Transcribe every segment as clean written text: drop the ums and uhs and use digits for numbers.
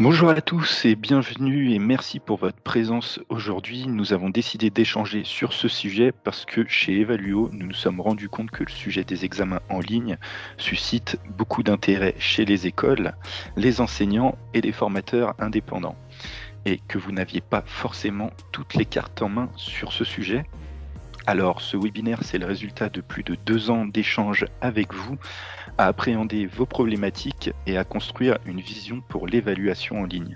Bonjour à tous et bienvenue et merci pour votre présence aujourd'hui. Nous avons décidé d'échanger sur ce sujet parce que chez Evaluo, nous nous sommes rendus compte que le sujet des examens en ligne suscite beaucoup d'intérêt chez les écoles, les enseignants et les formateurs indépendants. Et que vous n'aviez pas forcément toutes les cartes en main sur ce sujet. Alors, ce webinaire, c'est le résultat de plus de 2 ans d'échanges avec vous à appréhender vos problématiques et à construire une vision pour l'évaluation en ligne.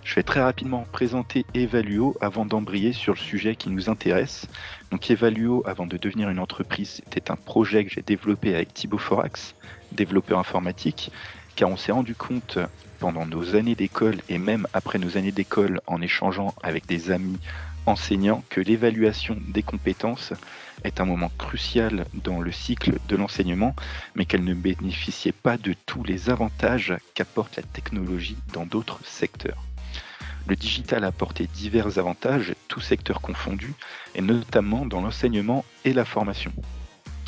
Je vais très rapidement présenter Evaluo avant d'embrayer sur le sujet qui nous intéresse. Donc Evaluo, avant de devenir une entreprise, c'était un projet que j'ai développé avec Thibaut Forax, développeur informatique, car on s'est rendu compte pendant nos années d'école et même après nos années d'école en échangeant avec des amis enseignants que l'évaluation des compétences est un moment crucial dans le cycle de l'enseignement, mais qu'elle ne bénéficiait pas de tous les avantages qu'apporte la technologie dans d'autres secteurs. Le digital a apporté divers avantages, tous secteurs confondus, et notamment dans l'enseignement et la formation.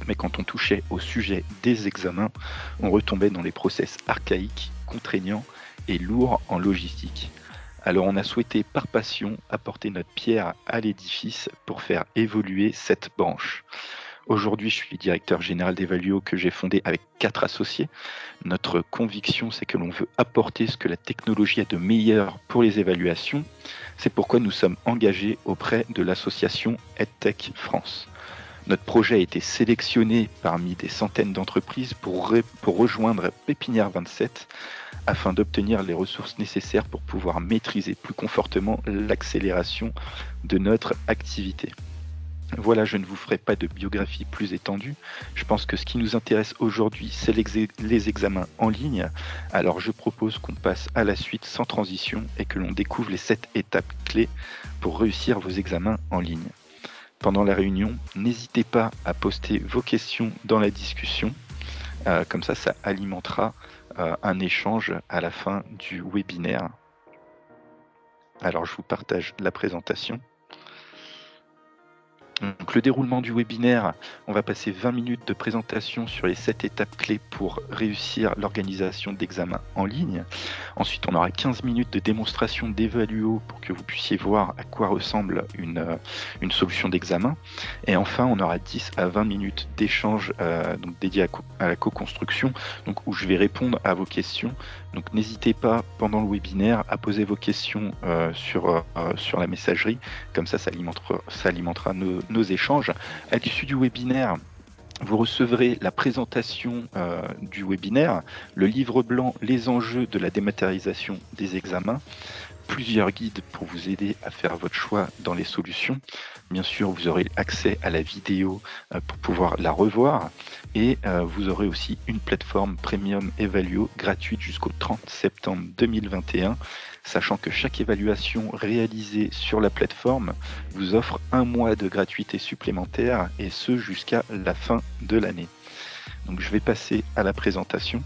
Mais quand on touchait au sujet des examens, on retombait dans les process archaïques, contraignants et lourds en logistique. Alors on a souhaité par passion apporter notre pierre à l'édifice pour faire évoluer cette branche. Aujourd'hui, je suis directeur général d'Evaluo que j'ai fondé avec 4 associés. Notre conviction, c'est que l'on veut apporter ce que la technologie a de meilleur pour les évaluations. C'est pourquoi nous sommes engagés auprès de l'association EdTech France. Notre projet a été sélectionné parmi des centaines d'entreprises pour rejoindre Pépinière 27 afin d'obtenir les ressources nécessaires pour pouvoir maîtriser plus confortablement l'accélération de notre activité. Voilà, je ne vous ferai pas de biographie plus étendue. Je pense que ce qui nous intéresse aujourd'hui, c'est les examens en ligne. Alors je propose qu'on passe à la suite sans transition et que l'on découvre les 7 étapes clés pour réussir vos examens en ligne. Pendant la réunion, n'hésitez pas à poster vos questions dans la discussion. Comme ça alimentera un échange à la fin du webinaire. Alors, je vous partage la présentation. Donc, le déroulement du webinaire, on va passer 20 minutes de présentation sur les 7 étapes clés pour réussir l'organisation d'examens en ligne. Ensuite, on aura 15 minutes de démonstration d'Evaluo pour que vous puissiez voir à quoi ressemble une solution d'examen. Et enfin, on aura 10 à 20 minutes d'échange dédiés à la co-construction, où je vais répondre à vos questions. Donc n'hésitez pas pendant le webinaire à poser vos questions sur la messagerie, comme ça alimentera nos échanges. À l'issue du webinaire, vous recevrez la présentation du webinaire, le livre blanc Les enjeux de la dématérialisation des examens, plusieurs guides pour vous aider à faire votre choix dans les solutions. Bien sûr, vous aurez accès à la vidéo pour pouvoir la revoir et vous aurez aussi une plateforme Premium Evaluo gratuite jusqu'au 30 septembre 2021, sachant que chaque évaluation réalisée sur la plateforme vous offre 1 mois de gratuité supplémentaire et ce jusqu'à la fin de l'année. Donc je vais passer à la présentation.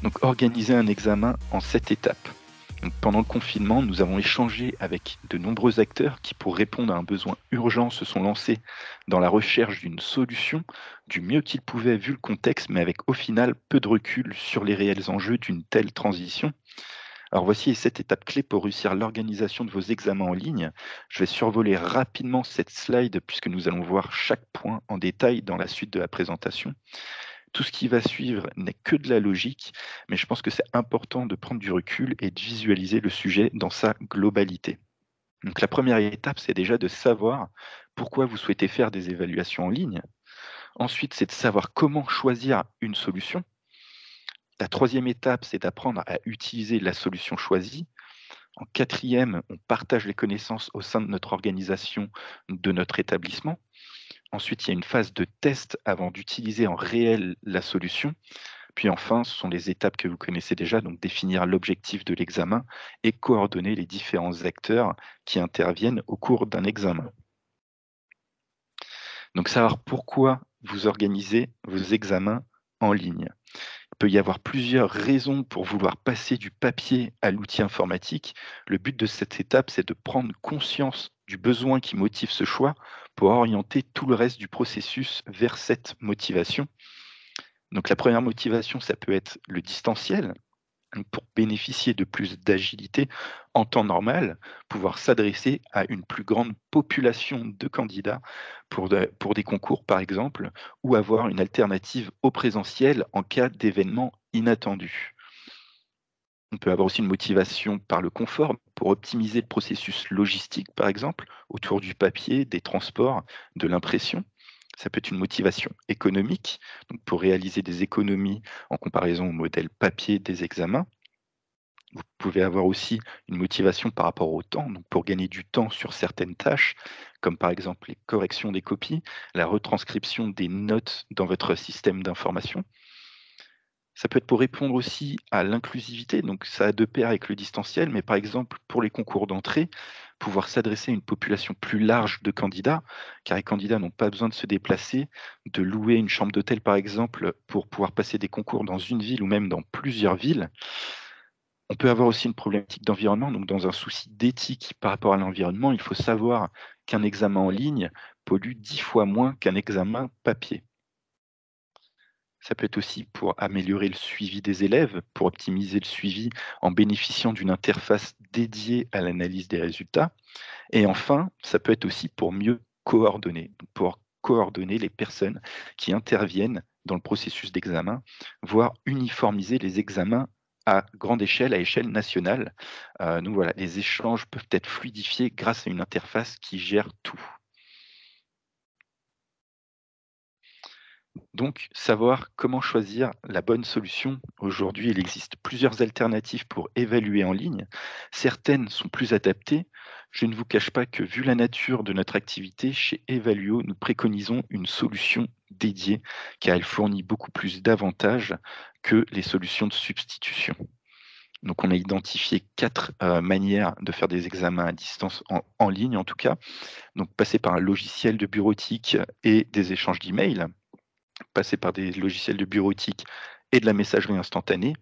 Donc, organiser un examen en 7 étapes. Donc, pendant le confinement, nous avons échangé avec de nombreux acteurs qui, pour répondre à un besoin urgent, se sont lancés dans la recherche d'une solution du mieux qu'ils pouvaient vu le contexte, mais avec au final peu de recul sur les réels enjeux d'une telle transition. Alors voici les 7 étapes clés pour réussir l'organisation de vos examens en ligne. Je vais survoler rapidement cette slide puisque nous allons voir chaque point en détail dans la suite de la présentation. Tout ce qui va suivre n'est que de la logique, mais je pense que c'est important de prendre du recul et de visualiser le sujet dans sa globalité. Donc la première étape, c'est déjà de savoir pourquoi vous souhaitez faire des évaluations en ligne. Ensuite, c'est de savoir comment choisir une solution. La troisième étape, c'est d'apprendre à utiliser la solution choisie. En quatrième, on partage les connaissances au sein de notre organisation, de notre établissement. Ensuite, il y a une phase de test avant d'utiliser en réel la solution. Puis enfin, ce sont les étapes que vous connaissez déjà, donc définir l'objectif de l'examen et coordonner les différents acteurs qui interviennent au cours d'un examen. Donc savoir pourquoi vous organisez vos examens en ligne. Il peut y avoir plusieurs raisons pour vouloir passer du papier à l'outil informatique. Le but de cette étape, c'est de prendre conscience du besoin qui motive ce choix pour orienter tout le reste du processus vers cette motivation. Donc la première motivation, ça peut être le distanciel. pour bénéficier de plus d'agilité en temps normal, pouvoir s'adresser à une plus grande population de candidats pour des concours, par exemple, ou avoir une alternative au présentiel en cas d'événements inattendus. On peut avoir aussi une motivation par le confort pour optimiser le processus logistique, par exemple, autour du papier, des transports, de l'impression. Ça peut être une motivation économique, donc pour réaliser des économies en comparaison au modèle papier des examens. Vous pouvez avoir aussi une motivation par rapport au temps, donc pour gagner du temps sur certaines tâches, comme par exemple les corrections des copies, la retranscription des notes dans votre système d'information. Ça peut être pour répondre aussi à l'inclusivité, donc ça a de pair avec le distanciel, mais par exemple pour les concours d'entrée, pouvoir s'adresser à une population plus large de candidats, car les candidats n'ont pas besoin de se déplacer, de louer une chambre d'hôtel par exemple pour pouvoir passer des concours dans une ville ou même dans plusieurs villes. On peut avoir aussi une problématique d'environnement, donc dans un souci d'éthique par rapport à l'environnement, il faut savoir qu'un examen en ligne pollue 10 fois moins qu'un examen papier. Ça peut être aussi pour améliorer le suivi des élèves, pour optimiser le suivi en bénéficiant d'une interface dédiée à l'analyse des résultats. Et enfin, ça peut être aussi pour mieux coordonner, pour coordonner les personnes qui interviennent dans le processus d'examen, voire uniformiser les examens à grande échelle, à échelle nationale. Donc voilà, les échanges peuvent être fluidifiés grâce à une interface qui gère tout. Donc, savoir comment choisir la bonne solution. Aujourd'hui, il existe plusieurs alternatives pour évaluer en ligne. Certaines sont plus adaptées. Je ne vous cache pas que, vu la nature de notre activité, chez Evaluo, nous préconisons une solution dédiée, car elle fournit beaucoup plus d'avantages que les solutions de substitution. Donc, on a identifié quatre manières de faire des examens à distance en ligne, en tout cas. Donc, passer par un logiciel de bureautique et des échanges d'emails, passer par des logiciels de bureautique et de la messagerie instantanée,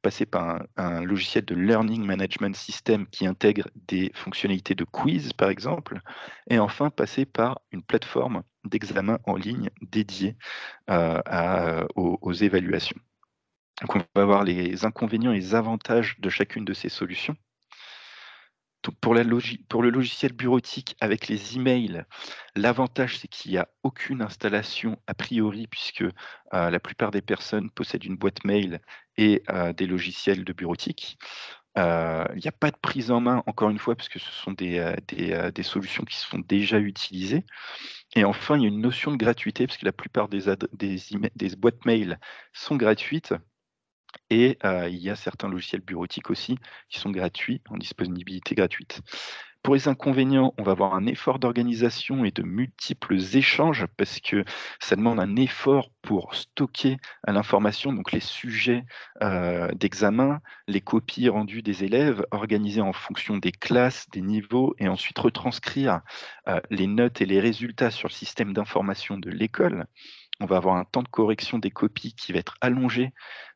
passer par un logiciel de learning management system qui intègre des fonctionnalités de quiz, par exemple, et enfin passer par une plateforme d'examen en ligne dédiée aux évaluations. Donc on va voir les inconvénients et les avantages de chacune de ces solutions. Donc pour le logiciel bureautique avec les emails, l'avantage, c'est qu'il n'y a aucune installation a priori puisque, la plupart des personnes possèdent une boîte mail et des logiciels de bureautique. Il n'y a pas de prise en main, encore une fois, parce que ce sont des solutions qui sont déjà utilisées. Et enfin, il y a une notion de gratuité, parce que la plupart des boîtes mail sont gratuites et il y a certains logiciels bureautiques aussi qui sont gratuits, en disponibilité gratuite. Pour les inconvénients, on va avoir un effort d'organisation et de multiples échanges parce que ça demande un effort pour stocker l'information, donc les sujets d'examen, les copies rendues des élèves, organisées en fonction des classes, des niveaux, et ensuite retranscrire les notes et les résultats sur le système d'information de l'école. On va avoir un temps de correction des copies qui va être allongé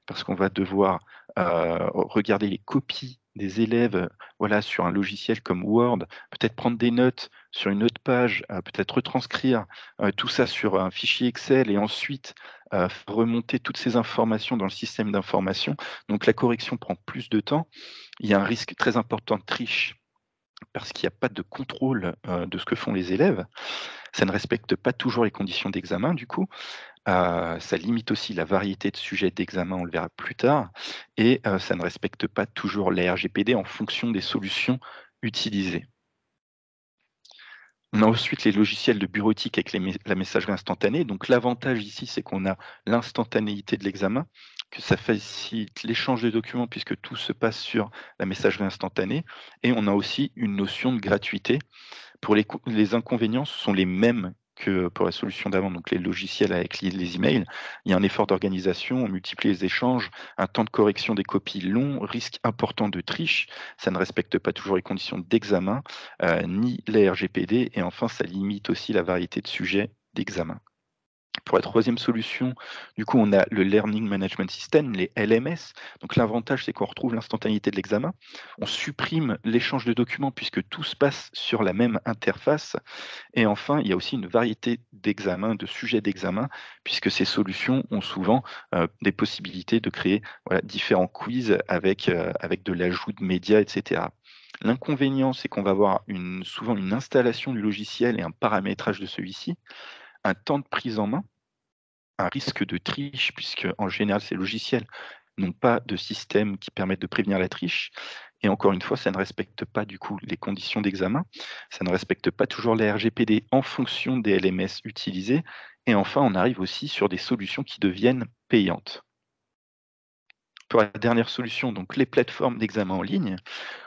parce qu'on va devoir regarder les copies des élèves, voilà, sur un logiciel comme Word, peut-être prendre des notes sur une autre page, peut-être retranscrire tout ça sur un fichier Excel et ensuite remonter toutes ces informations dans le système d'information. Donc la correction prend plus de temps. Il y a un risque très important de triche parce qu'il n'y a pas de contrôle de ce que font les élèves. Ça ne respecte pas toujours les conditions d'examen, du coup. Ça limite aussi la variété de sujets d'examen, on le verra plus tard, et ça ne respecte pas toujours la RGPD en fonction des solutions utilisées. On a ensuite les logiciels de bureautique avec la messagerie instantanée. Donc l'avantage ici, c'est qu'on a l'instantanéité de l'examen, que ça facilite l'échange de documents puisque tout se passe sur la messagerie instantanée, et on a aussi une notion de gratuité. Pour les inconvénients, ce sont les mêmes que pour la solution d'avant, donc les logiciels avec les emails. Il y a un effort d'organisation, on multiplie les échanges, un temps de correction des copies long, risque important de triche, ça ne respecte pas toujours les conditions d'examen, ni la RGPD, et enfin, ça limite aussi la variété de sujets d'examen. Pour la troisième solution, du coup, on a le Learning Management System, les LMS. Donc l'avantage, c'est qu'on retrouve l'instantanéité de l'examen. On supprime l'échange de documents puisque tout se passe sur la même interface. Et enfin, il y a aussi une variété d'examens, de sujets d'examen, puisque ces solutions ont souvent des possibilités de créer voilà, différents quiz avec de l'ajout de médias, etc. L'inconvénient, c'est qu'on va avoir souvent une installation du logiciel et un paramétrage de celui-ci, un temps de prise en main, un risque de triche, puisque en général, ces logiciels n'ont pas de système qui permette de prévenir la triche. Et encore une fois, ça ne respecte pas du coup les conditions d'examen, ça ne respecte pas toujours les RGPD en fonction des LMS utilisés. Et enfin, on arrive aussi sur des solutions qui deviennent payantes. Pour la dernière solution, donc les plateformes d'examen en ligne,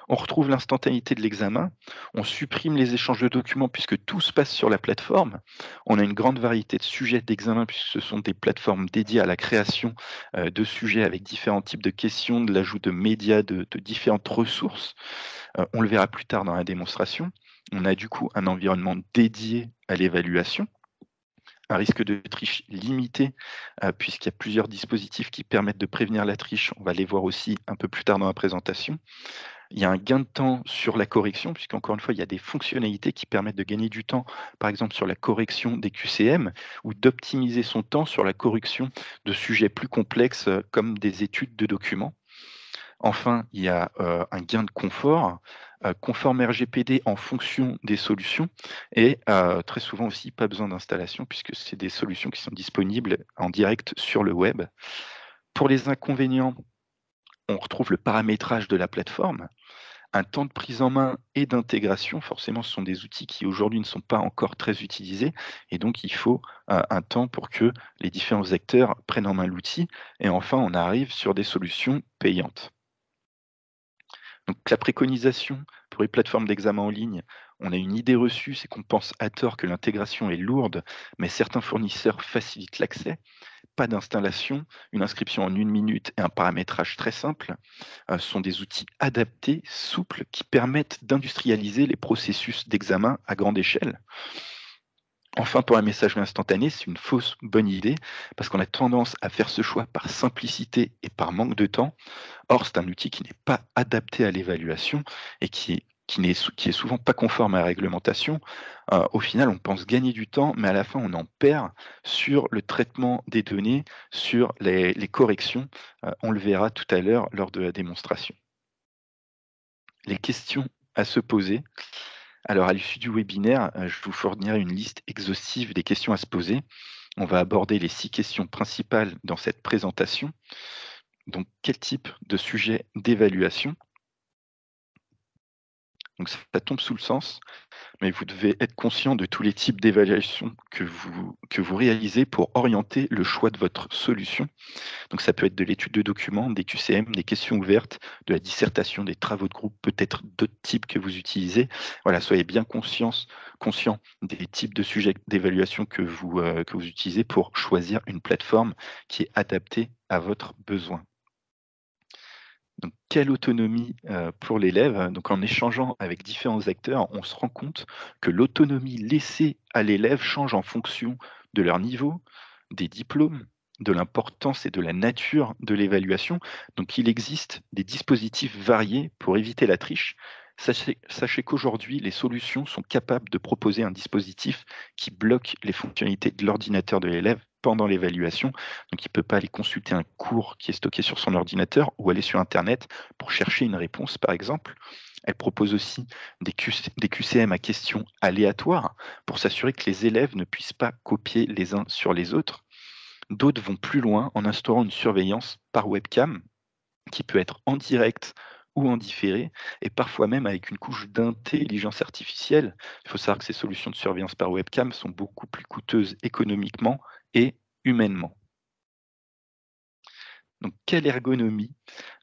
on retrouve l'instantanéité de l'examen, on supprime les échanges de documents puisque tout se passe sur la plateforme. On a une grande variété de sujets d'examen puisque ce sont des plateformes dédiées à la création de sujets avec différents types de questions, de l'ajout de médias, de différentes ressources. On le verra plus tard dans la démonstration. On a du coup un environnement dédié à l'évaluation, un risque de triche limité, puisqu'il y a plusieurs dispositifs qui permettent de prévenir la triche. On va les voir aussi un peu plus tard dans la présentation. Il y a un gain de temps sur la correction, puisqu'encore une fois, il y a des fonctionnalités qui permettent de gagner du temps, par exemple sur la correction des QCM, ou d'optimiser son temps sur la correction de sujets plus complexes comme des études de documents. Enfin, il y a un gain de confort, conforme RGPD en fonction des solutions et très souvent aussi pas besoin d'installation puisque c'est des solutions qui sont disponibles en direct sur le web. Pour les inconvénients, on retrouve le paramétrage de la plateforme, un temps de prise en main et d'intégration. Forcément, ce sont des outils qui aujourd'hui ne sont pas encore très utilisés et donc il faut un temps pour que les différents acteurs prennent en main l'outil. Et enfin, on arrive sur des solutions payantes. Donc la préconisation pour les plateformes d'examen en ligne, on a une idée reçue, c'est qu'on pense à tort que l'intégration est lourde, mais certains fournisseurs facilitent l'accès. Pas d'installation, une inscription en 1 minute et un paramétrage très simple sont des outils adaptés, souples, qui permettent d'industrialiser les processus d'examen à grande échelle. Enfin, pour un messagerie instantané, c'est une fausse bonne idée, parce qu'on a tendance à faire ce choix par simplicité et par manque de temps. Or, c'est un outil qui n'est pas adapté à l'évaluation et qui est souvent pas conforme à la réglementation. Au final, on pense gagner du temps, mais à la fin, on en perd sur le traitement des données, sur les corrections. On le verra tout à l'heure lors de la démonstration. Les questions à se poser. Alors, à l'issue du webinaire, je vous fournirai une liste exhaustive des questions à se poser. On va aborder les 6 questions principales dans cette présentation. Donc, quel type de sujet d'évaluation? Donc ça tombe sous le sens, mais vous devez être conscient de tous les types d'évaluation que vous réalisez pour orienter le choix de votre solution. Donc ça peut être de l'étude de documents, des QCM, des questions ouvertes, de la dissertation, des travaux de groupe, peut-être d'autres types que vous utilisez. Voilà, soyez bien conscient des types de sujets d'évaluation que vous utilisez pour choisir une plateforme qui est adaptée à votre besoin. Donc, quelle autonomie pour l'élève? Donc, en échangeant avec différents acteurs, on se rend compte que l'autonomie laissée à l'élève change en fonction de leur niveau, des diplômes, de l'importance et de la nature de l'évaluation. Donc, il existe des dispositifs variés pour éviter la triche. Sachez qu'aujourd'hui, les solutions sont capables de proposer un dispositif qui bloque les fonctionnalités de l'ordinateur de l'élève pendant l'évaluation. Donc, il ne peut pas aller consulter un cours qui est stocké sur son ordinateur ou aller sur Internet pour chercher une réponse, par exemple. Elle propose aussi des QCM à questions aléatoires pour s'assurer que les élèves ne puissent pas copier les uns sur les autres. D'autres vont plus loin en instaurant une surveillance par webcam qui peut être en direct ou en différé, et parfois même avec une couche d'intelligence artificielle. Il faut savoir que ces solutions de surveillance par webcam sont beaucoup plus coûteuses économiquement et humainement. Donc, quelle ergonomie?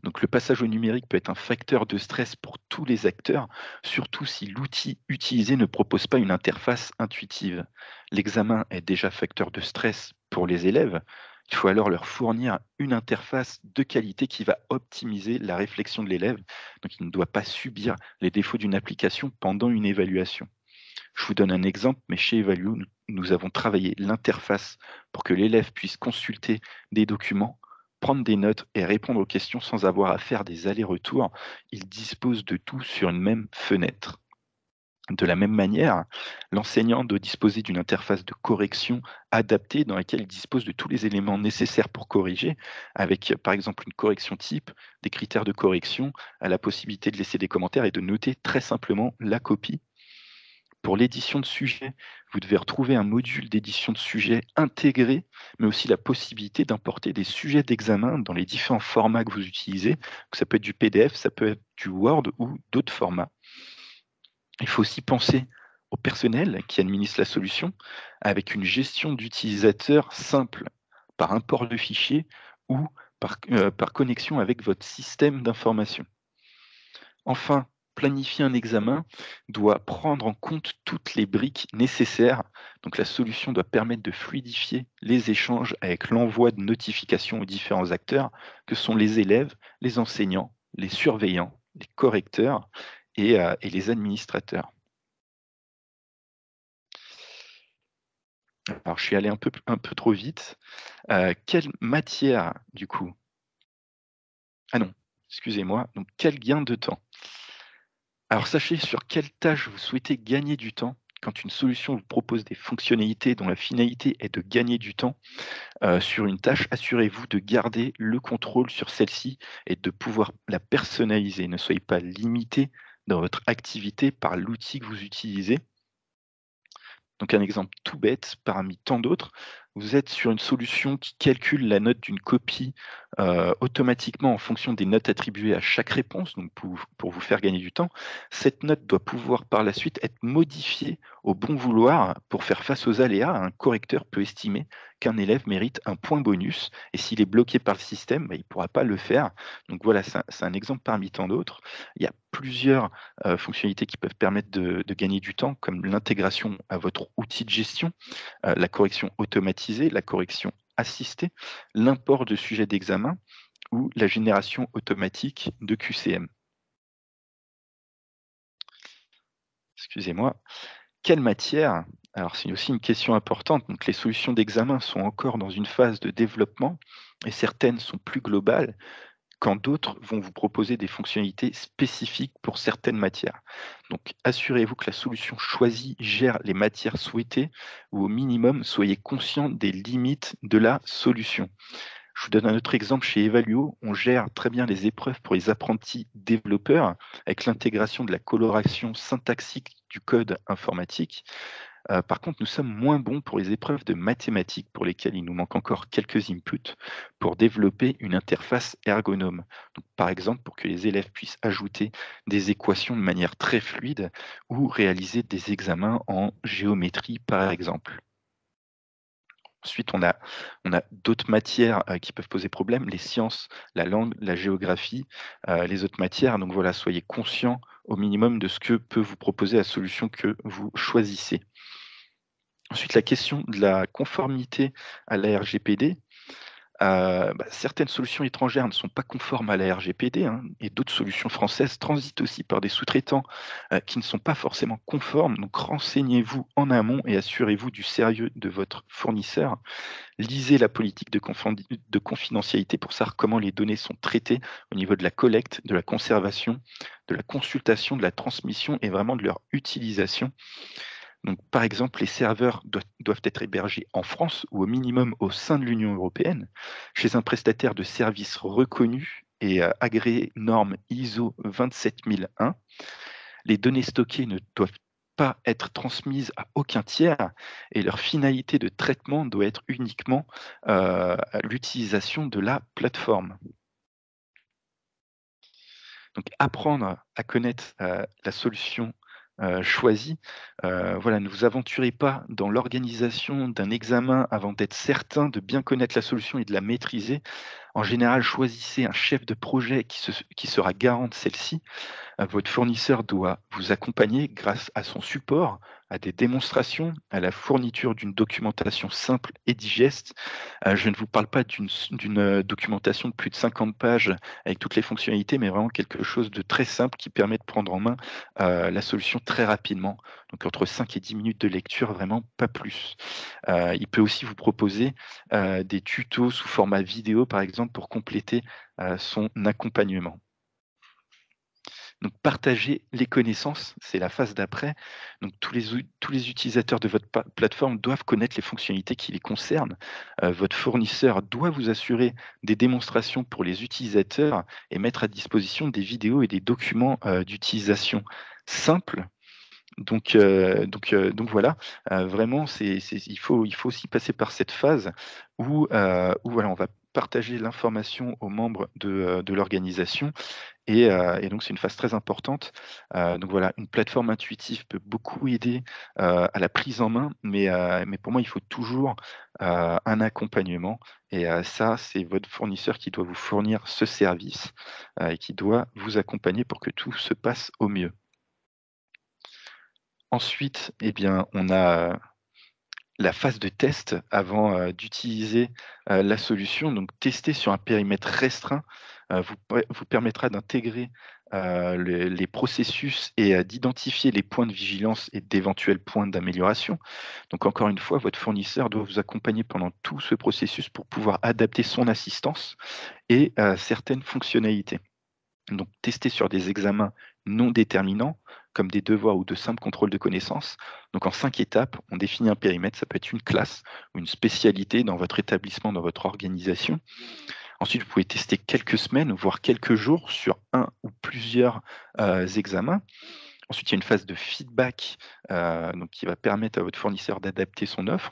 Donc, le passage au numérique peut être un facteur de stress pour tous les acteurs, surtout si l'outil utilisé ne propose pas une interface intuitive. L'examen est déjà facteur de stress pour les élèves. Il faut alors leur fournir une interface de qualité qui va optimiser la réflexion de l'élève. Donc, il ne doit pas subir les défauts d'une application pendant une évaluation. Je vous donne un exemple, mais chez Evalio, nous avons travaillé l'interface pour que l'élève puisse consulter des documents, prendre des notes et répondre aux questions sans avoir à faire des allers-retours. Il dispose de tout sur une même fenêtre. De la même manière, l'enseignant doit disposer d'une interface de correction adaptée dans laquelle il dispose de tous les éléments nécessaires pour corriger, avec par exemple une correction type, des critères de correction, la possibilité de laisser des commentaires et de noter très simplement la copie. Pour l'édition de sujets, vous devez retrouver un module d'édition de sujets intégré, mais aussi la possibilité d'importer des sujets d'examen dans les différents formats que vous utilisez. Donc, ça peut être du PDF, ça peut être du Word ou d'autres formats. Il faut aussi penser au personnel qui administre la solution avec une gestion d'utilisateurs simple par import de fichiers ou par connexion avec votre système d'information. Enfin, planifier un examen doit prendre en compte toutes les briques nécessaires. Donc la solution doit permettre de fluidifier les échanges avec l'envoi de notifications aux différents acteurs que sont les élèves, les enseignants, les surveillants, les correcteurs et les administrateurs. Alors, je suis allé un peu trop vite. Quelle matière, du coup? Ah non, excusez-moi, donc quel gain de temps? Alors, sachez sur quelle tâche vous souhaitez gagner du temps. Quand une solution vous propose des fonctionnalités dont la finalité est de gagner du temps, sur une tâche, assurez-vous de garder le contrôle sur celle-ci et de pouvoir la personnaliser. Ne soyez pas limité dans votre activité par l'outil que vous utilisez. Donc un exemple tout bête parmi tant d'autres, vous êtes sur une solution qui calcule la note d'une copie automatiquement en fonction des notes attribuées à chaque réponse, donc pour vous faire gagner du temps. Cette note doit pouvoir par la suite être modifiée au bon vouloir pour faire face aux aléas. Un correcteur peut estimer qu'un élève mérite un point bonus et s'il est bloqué par le système, bah, il ne pourra pas le faire. Donc voilà, c'est un exemple parmi tant d'autres. Il y a plusieurs fonctionnalités qui peuvent permettre de gagner du temps, comme l'intégration à votre outil de gestion, la correction automatisée, la correction assistée, l'import de sujets d'examen ou la génération automatique de QCM. Excusez-moi. Quelle matière? Alors c'est aussi une question importante. Donc les solutions d'examen sont encore dans une phase de développement et certaines sont plus globales, quand d'autres vont vous proposer des fonctionnalités spécifiques pour certaines matières. Donc, assurez-vous que la solution choisie gère les matières souhaitées ou au minimum, soyez conscient des limites de la solution. Je vous donne un autre exemple chez Evalio. On gère très bien les épreuves pour les apprentis développeurs avec l'intégration de la coloration syntaxique du code informatique. Par contre, nous sommes moins bons pour les épreuves de mathématiques pour lesquelles il nous manque encore quelques inputs pour développer une interface ergonome. Donc, par exemple, pour que les élèves puissent ajouter des équations de manière très fluide ou réaliser des examens en géométrie, par exemple. Ensuite, on a d'autres matières qui peuvent poser problème, les sciences, la langue, la géographie, les autres matières. Donc voilà, soyez conscient au minimum de ce que peut vous proposer la solution que vous choisissez. Ensuite, la question de la conformité à la RGPD. Certaines solutions étrangères ne sont pas conformes à la RGPD, hein, et d'autres solutions françaises transitent aussi par des sous-traitants qui ne sont pas forcément conformes. Donc renseignez-vous en amont et assurez-vous du sérieux de votre fournisseur. Lisez la politique de confidentialité pour savoir comment les données sont traitées au niveau de la collecte, de la conservation, de la consultation, de la transmission et vraiment de leur utilisation. Donc, par exemple, les serveurs doivent être hébergés en France ou au minimum au sein de l'Union européenne, chez un prestataire de services reconnu et agréé norme ISO 27001. Les données stockées ne doivent pas être transmises à aucun tiers et leur finalité de traitement doit être uniquement l'utilisation de la plateforme. Donc apprendre à connaître, la solution, choisie, voilà, ne vous aventurez pas dans l'organisation d'un examen avant d'être certain de bien connaître la solution et de la maîtriser. En général, choisissez un chef de projet qui sera garant de celle-ci. Votre fournisseur doit vous accompagner grâce à son support, à des démonstrations, à la fourniture d'une documentation simple et digeste. Je ne vous parle pas d'une documentation de plus de 50 pages avec toutes les fonctionnalités, mais vraiment quelque chose de très simple qui permet de prendre en main, la solution très rapidement. Donc entre 5 et 10 minutes de lecture, vraiment pas plus. Il peut aussi vous proposer, des tutos sous format vidéo, par exemple, pour compléter, son accompagnement. Donc partager les connaissances, c'est la phase d'après. Donc tous les utilisateurs de votre plateforme doivent connaître les fonctionnalités qui les concernent. Votre fournisseur doit vous assurer des démonstrations pour les utilisateurs et mettre à disposition des vidéos et des documents, d'utilisation simples. Donc voilà, vraiment il faut aussi passer par cette phase où voilà, on va partager l'information aux membres de l'organisation et donc c'est une phase très importante. Donc voilà, une plateforme intuitive peut beaucoup aider, à la prise en main, mais pour moi, il faut toujours, un accompagnement et ça, c'est votre fournisseur qui doit vous fournir ce service, et qui doit vous accompagner pour que tout se passe au mieux. Ensuite, eh bien, on a la phase de test avant, d'utiliser, la solution. Donc tester sur un périmètre restreint, vous permettra d'intégrer, les processus et d'identifier les points de vigilance et d'éventuels points d'amélioration. Donc encore une fois, votre fournisseur doit vous accompagner pendant tout ce processus pour pouvoir adapter son assistance et certaines fonctionnalités. Donc, tester sur des examens non déterminants, comme des devoirs ou de simples contrôles de connaissances. Donc, en 5 étapes, on définit un périmètre, ça peut être une classe ou une spécialité dans votre établissement, dans votre organisation. Ensuite, vous pouvez tester quelques semaines, voire quelques jours sur un ou plusieurs examens. Ensuite, il y a une phase de feedback donc qui va permettre à votre fournisseur d'adapter son offre.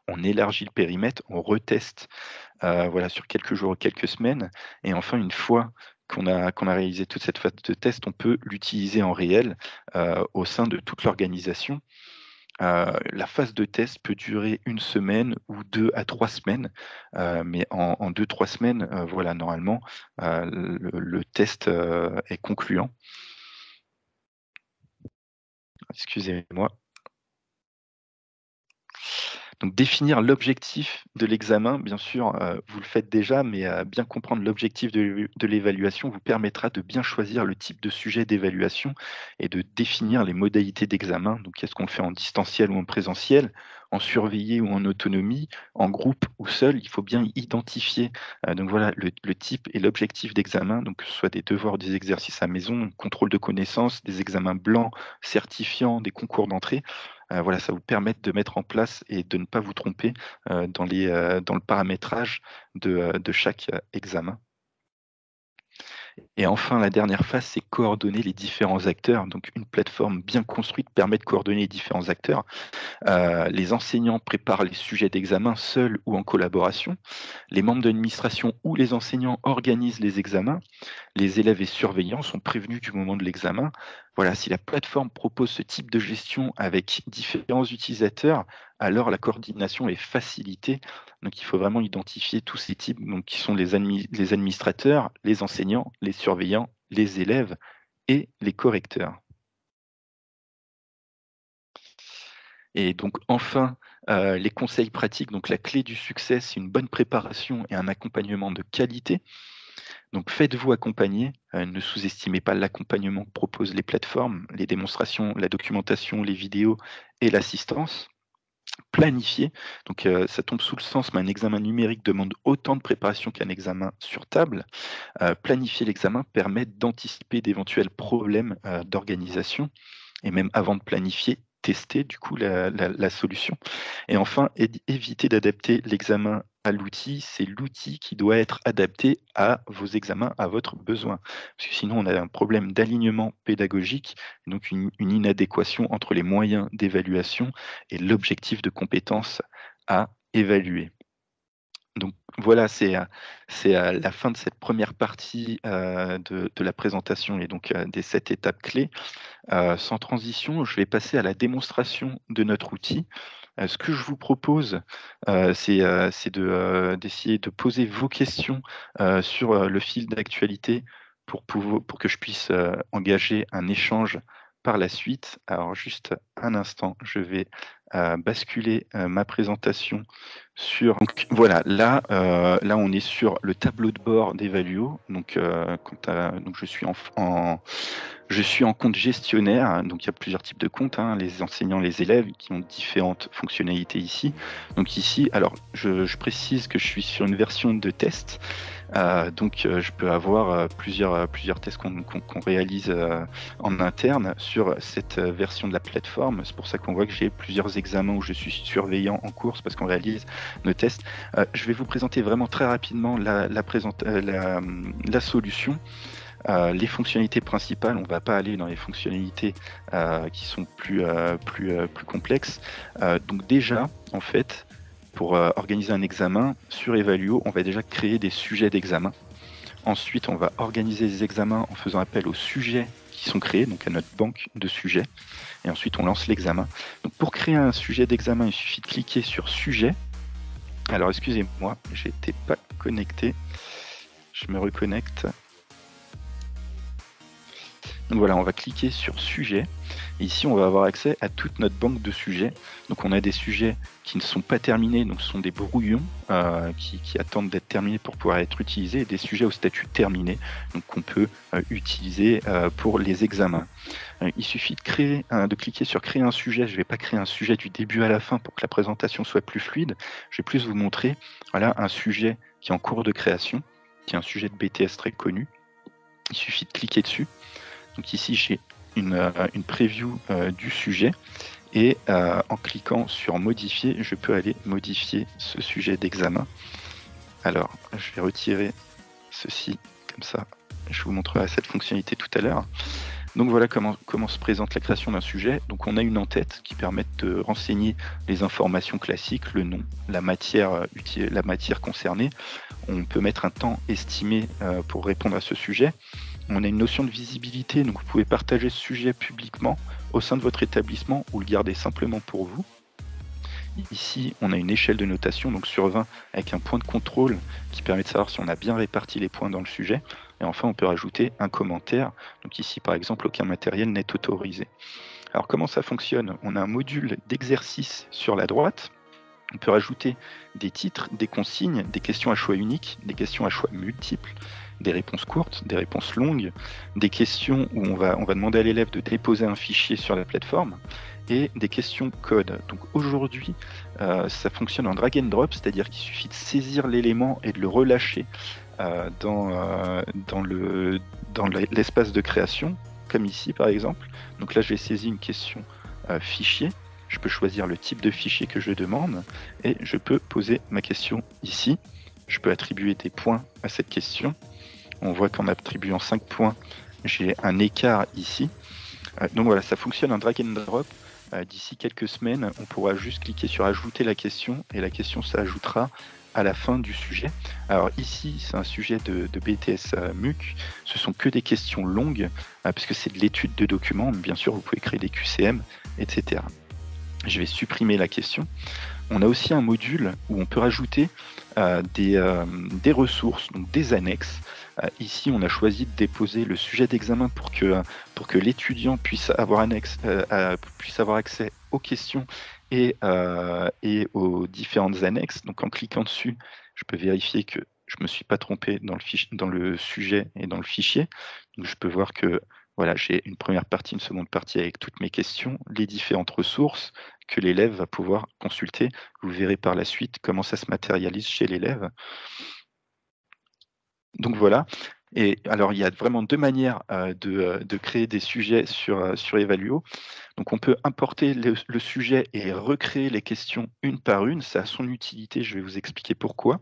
On élargit le périmètre, on reteste voilà, sur quelques jours ou quelques semaines et enfin une fois qu'on a réalisé toute cette phase de test, on peut l'utiliser en réel, au sein de toute l'organisation. La phase de test peut durer une semaine ou 2 à 3 semaines, mais en 2-3 semaines, voilà, normalement, le test, est concluant. Excusez-moi. Donc définir l'objectif de l'examen, bien sûr, vous le faites déjà, mais bien comprendre l'objectif de l'évaluation vous permettra de bien choisir le type de sujet d'évaluation et de définir les modalités d'examen. Donc est-ce qu'on le fait en distanciel ou en présentiel, en surveillé ou en autonomie, en groupe ou seul? Il faut bien identifier, donc voilà le type et l'objectif d'examen, donc que ce soit des devoirs ou des exercices à maison, contrôle de connaissances, des examens blancs certifiants, des concours d'entrée. Voilà, ça vous permet de mettre en place et de ne pas vous tromper, dans le paramétrage de chaque, examen. Et enfin, la dernière phase, c'est coordonner les différents acteurs. Donc une plateforme bien construite permet de coordonner les différents acteurs. Les enseignants préparent les sujets d'examen seuls ou en collaboration. Les membres de l'administration ou les enseignants organisent les examens. Les élèves et surveillants sont prévenus du moment de l'examen. Voilà, si la plateforme propose ce type de gestion avec différents utilisateurs, alors la coordination est facilitée. Donc il faut vraiment identifier tous ces types, donc qui sont les administrateurs, les enseignants, les surveillants, les élèves et les correcteurs. Et donc enfin, les conseils pratiques, donc la clé du succès, c'est une bonne préparation et un accompagnement de qualité. Donc faites-vous accompagner, ne sous-estimez pas l'accompagnement que proposent les plateformes, les démonstrations, la documentation, les vidéos et l'assistance. Planifiez, donc ça tombe sous le sens, mais un examen numérique demande autant de préparation qu'un examen sur table. Planifier l'examen permet d'anticiper d'éventuels problèmes, d'organisation et même avant de planifier, tester du coup la solution. Et enfin, éviter d'adapter l'examen à l'outil, c'est l'outil qui doit être adapté à vos examens, à votre besoin. Parce que sinon, on a un problème d'alignement pédagogique, donc une inadéquation entre les moyens d'évaluation et l'objectif de compétences à évaluer. Donc voilà, c'est la fin de cette première partie de la présentation et donc des 7 étapes clés. Sans transition, je vais passer à la démonstration de notre outil. Ce que je vous propose, c'est d'essayer de poser vos questions sur le fil d'actualité pour que je puisse engager un échange par la suite. Alors juste un instant, je vais basculer ma présentation sur. Donc voilà, là on est sur le tableau de bord d'Evaluo. Donc, donc je suis en compte gestionnaire, hein. Donc il y a plusieurs types de comptes, hein, les enseignants, les élèves qui ont différentes fonctionnalités ici. Donc ici, alors je précise que je suis sur une version de test. Donc je peux avoir plusieurs tests qu'on réalise en interne sur cette version de la plateforme. C'est pour ça qu'on voit que j'ai plusieurs examens où je suis surveillant en course parce qu'on réalise nos tests. Je vais vous présenter vraiment très rapidement la solution. Les fonctionnalités principales, on ne va pas aller dans les fonctionnalités qui sont plus complexes. Donc déjà, en fait, pour organiser un examen sur Evaluo, on va déjà créer des sujets d'examen. Ensuite, on va organiser les examens en faisant appel aux sujets qui sont créés, donc à notre banque de sujets. Et ensuite, on lance l'examen. Donc pour créer un sujet d'examen, il suffit de cliquer sur Sujet. Alors excusez-moi, j'étais pas connecté. Je me reconnecte. Donc voilà, on va cliquer sur Sujet. Et ici, on va avoir accès à toute notre banque de sujets. Donc on a des sujets qui ne sont pas terminés, donc ce sont des brouillons qui attendent d'être terminés pour pouvoir être utilisés, et des sujets au statut terminé, donc qu'on peut utiliser pour les examens. Il suffit de cliquer sur Créer un sujet. Je ne vais pas créer un sujet du début à la fin pour que la présentation soit plus fluide. Je vais plus vous montrer un sujet qui est en cours de création, qui est un sujet de BTS très connu. Il suffit de cliquer dessus. Donc ici, j'ai une preview du sujet, et en cliquant sur Modifier, je peux aller modifier ce sujet d'examen. Alors, je vais retirer ceci, comme ça, je vous montrerai cette fonctionnalité tout à l'heure. Donc voilà comment se présente la création d'un sujet. Donc on a une en-tête qui permet de renseigner les informations classiques, le nom, la matière concernée. On peut mettre un temps estimé pour répondre à ce sujet. On a une notion de visibilité, donc vous pouvez partager ce sujet publiquement au sein de votre établissement ou le garder simplement pour vous. Ici, on a une échelle de notation, donc sur 20, avec un point de contrôle qui permet de savoir si on a bien réparti les points dans le sujet. Et enfin, on peut rajouter un commentaire. Donc ici, par exemple, aucun matériel n'est autorisé. Alors comment ça fonctionne? On a un module d'exercice sur la droite. On peut rajouter des titres, des consignes, des questions à choix unique, des questions à choix multiples, des réponses courtes, des réponses longues, des questions où on va demander à l'élève de déposer un fichier sur la plateforme, et des questions code. Donc aujourd'hui, ça fonctionne en drag and drop, c'est-à-dire qu'il suffit de saisir l'élément et de le relâcher dans l'espace de création, comme ici par exemple. Donc là, je vais saisir une question fichier. Je peux choisir le type de fichier que je demande et je peux poser ma question ici. Je peux attribuer des points à cette question. On voit qu'en attribuant 5 points, j'ai un écart ici. Donc voilà, ça fonctionne en drag and drop. D'ici quelques semaines, on pourra juste cliquer sur ajouter la question et la question s'ajoutera à la fin du sujet. Alors ici, c'est un sujet de BTS MUC. Ce sont que des questions longues puisque c'est de l'étude de documents. Bien sûr, vous pouvez créer des QCM, etc. Je vais supprimer la question. On a aussi un module où on peut rajouter des ressources, donc des annexes. Ici, on a choisi de déposer le sujet d'examen pour que l'étudiant puisse avoir accès aux questions et aux différentes annexes. Donc en cliquant dessus, je peux vérifier que je ne me suis pas trompé dans le sujet et dans le fichier. Donc je peux voir que voilà, j'ai une première partie, une seconde partie avec toutes mes questions, les différentes ressources que l'élève va pouvoir consulter. Vous verrez par la suite comment ça se matérialise chez l'élève. Donc voilà. Et alors, il y a vraiment deux manières de créer des sujets sur Evaluo. Donc, on peut importer le sujet et recréer les questions une par une. Ça a son utilité, je vais vous expliquer pourquoi.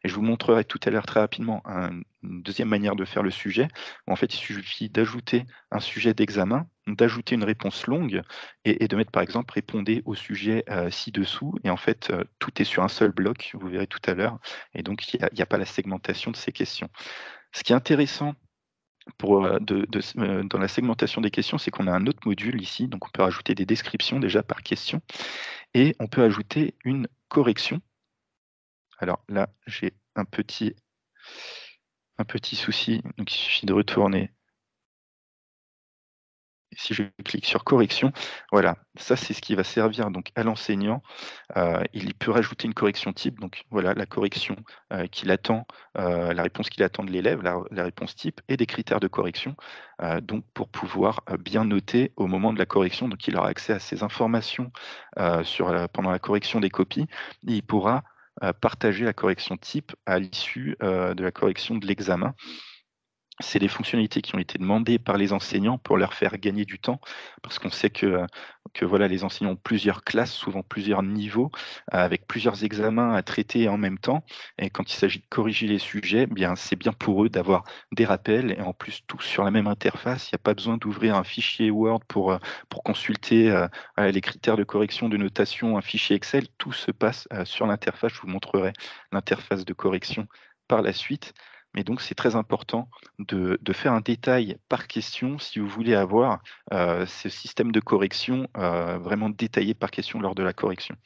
Et je vous montrerai tout à l'heure très rapidement une deuxième manière de faire le sujet. En fait, il suffit d'ajouter un sujet d'examen, d'ajouter une réponse longue et de mettre par exemple répondez au sujet ci-dessous. Et en fait, tout est sur un seul bloc, vous verrez tout à l'heure. Et donc, il n'y a pas la segmentation de ces questions. Ce qui est intéressant dans la segmentation des questions, c'est qu'on a un autre module ici. Donc, on peut rajouter des descriptions déjà par question et on peut ajouter une correction. Alors là, j'ai un petit un petit souci, donc il suffit de retourner. Si je clique sur correction, voilà, ça c'est ce qui va servir donc à l'enseignant. Il peut rajouter une correction type, donc voilà la correction qu'il attend, la réponse qu'il attend de l'élève, la réponse type et des critères de correction, donc pour pouvoir bien noter au moment de la correction. Donc il aura accès à ces informations pendant la correction des copies et il pourra partager la correction type à l'issue de la correction de l'examen. C'est des fonctionnalités qui ont été demandées par les enseignants pour leur faire gagner du temps, parce qu'on sait que voilà, les enseignants ont plusieurs classes, souvent plusieurs niveaux, avec plusieurs examens à traiter en même temps. Et quand il s'agit de corriger les sujets, eh bien, c'est bien pour eux d'avoir des rappels et en plus tous sur la même interface. Il n'y a pas besoin d'ouvrir un fichier Word pour consulter les critères de correction, de notation, un fichier Excel. Tout se passe sur l'interface. Je vous montrerai l'interface de correction par la suite. Mais donc, c'est très important de faire un détail par question si vous voulez avoir ce système de correction vraiment détaillé par question lors de la correction.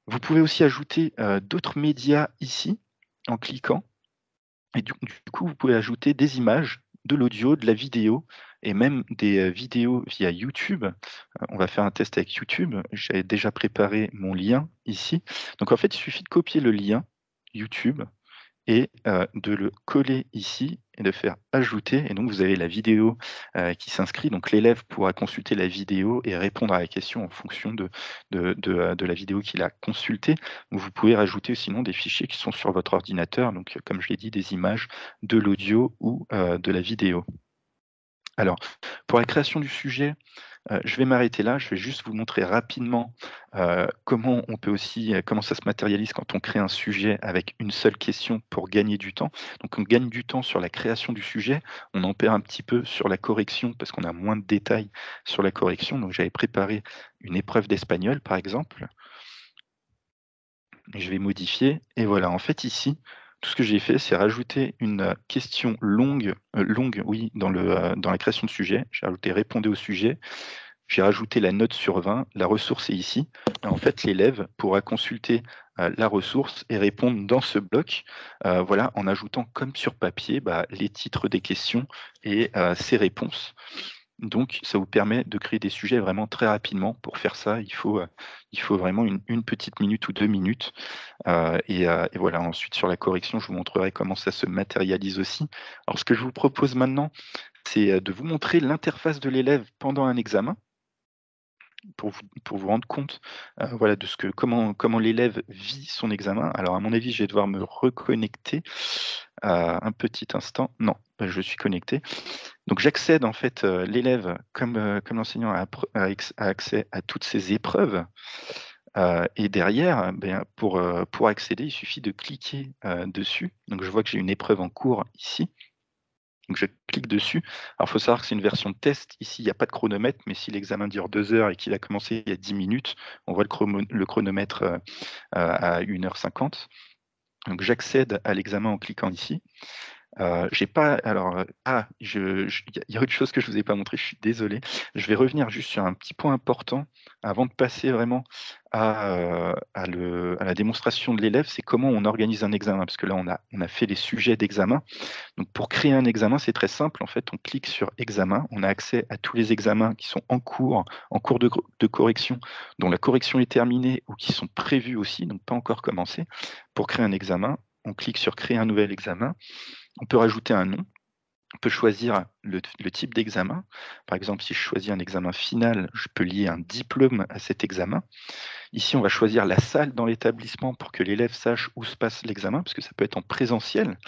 Vous pouvez aussi ajouter d'autres médias ici en cliquant. Et du coup, vous pouvez ajouter des images, de l'audio, de la vidéo et même des vidéos via YouTube. On va faire un test avec YouTube. J'avais déjà préparé mon lien ici. Donc en fait, il suffit de copier le lien YouTube et de le coller ici et de faire ajouter et donc vous avez la vidéo qui s'inscrit. Donc l'élève pourra consulter la vidéo et répondre à la question en fonction de la vidéo qu'il a consultée. Vous pouvez rajouter sinon des fichiers qui sont sur votre ordinateur, donc comme je l'ai dit, des images, de l'audio ou de la vidéo. Alors, pour la création du sujet, je vais m'arrêter là. Je vais juste vous montrer rapidement comment on peut aussi, comment ça se matérialise quand on crée un sujet avec une seule question pour gagner du temps. Donc, on gagne du temps sur la création du sujet. On en perd un petit peu sur la correction parce qu'on a moins de détails sur la correction. Donc, j'avais préparé une épreuve d'espagnol, par exemple. Je vais modifier et voilà, en fait, ici, tout ce que j'ai fait, c'est rajouter une question longue, oui, dans la création de sujet. J'ai rajouté répondez au sujet. J'ai rajouté la note sur 20, la ressource est ici. Et en fait, l'élève pourra consulter la ressource et répondre dans ce bloc, voilà, en ajoutant comme sur papier les titres des questions et ses réponses. Donc, ça vous permet de créer des sujets vraiment très rapidement. Pour faire ça, il faut vraiment une petite minute ou 2 minutes. Et voilà, ensuite, sur la correction, je vous montrerai comment ça se matérialise aussi. Alors, ce que je vous propose maintenant, c'est de vous montrer l'interface de l'élève pendant un examen pour vous rendre compte voilà, de comment l'élève vit son examen. Alors, à mon avis, je vais devoir me reconnecter. Un petit instant. Non, je suis connecté. Donc, j'accède en fait, l'élève, comme l'enseignant a accès à toutes ces épreuves. Et derrière, pour accéder, il suffit de cliquer dessus. Donc, je vois que j'ai une épreuve en cours ici. Donc je clique dessus. Alors il faut savoir que c'est une version de test. Ici, il n'y a pas de chronomètre, mais si l'examen dure 2 heures et qu'il a commencé il y a 10 minutes, on voit le chronomètre à 1h50. Donc j'accède à l'examen en cliquant ici. J'ai pas alors, il y a autre chose que je vous ai pas montré, je suis désolé. Je vais revenir juste sur un petit point important avant de passer vraiment à la démonstration de l'élève, c'est comment on organise un examen. Parce que là, on a fait les sujets d'examen. Donc pour créer un examen, c'est très simple. En fait, on clique sur examen, on a accès à tous les examens qui sont en cours de correction, dont la correction est terminée ou qui sont prévus aussi, donc pas encore commencé. Pour créer un examen, on clique sur créer un nouvel examen. On peut rajouter un nom. On peut choisir le type d'examen. Par exemple, si je choisis un examen final, je peux lier un diplôme à cet examen. Ici, on va choisir la salle dans l'établissement pour que l'élève sache où se passe l'examen, parce que ça peut être en présentiel.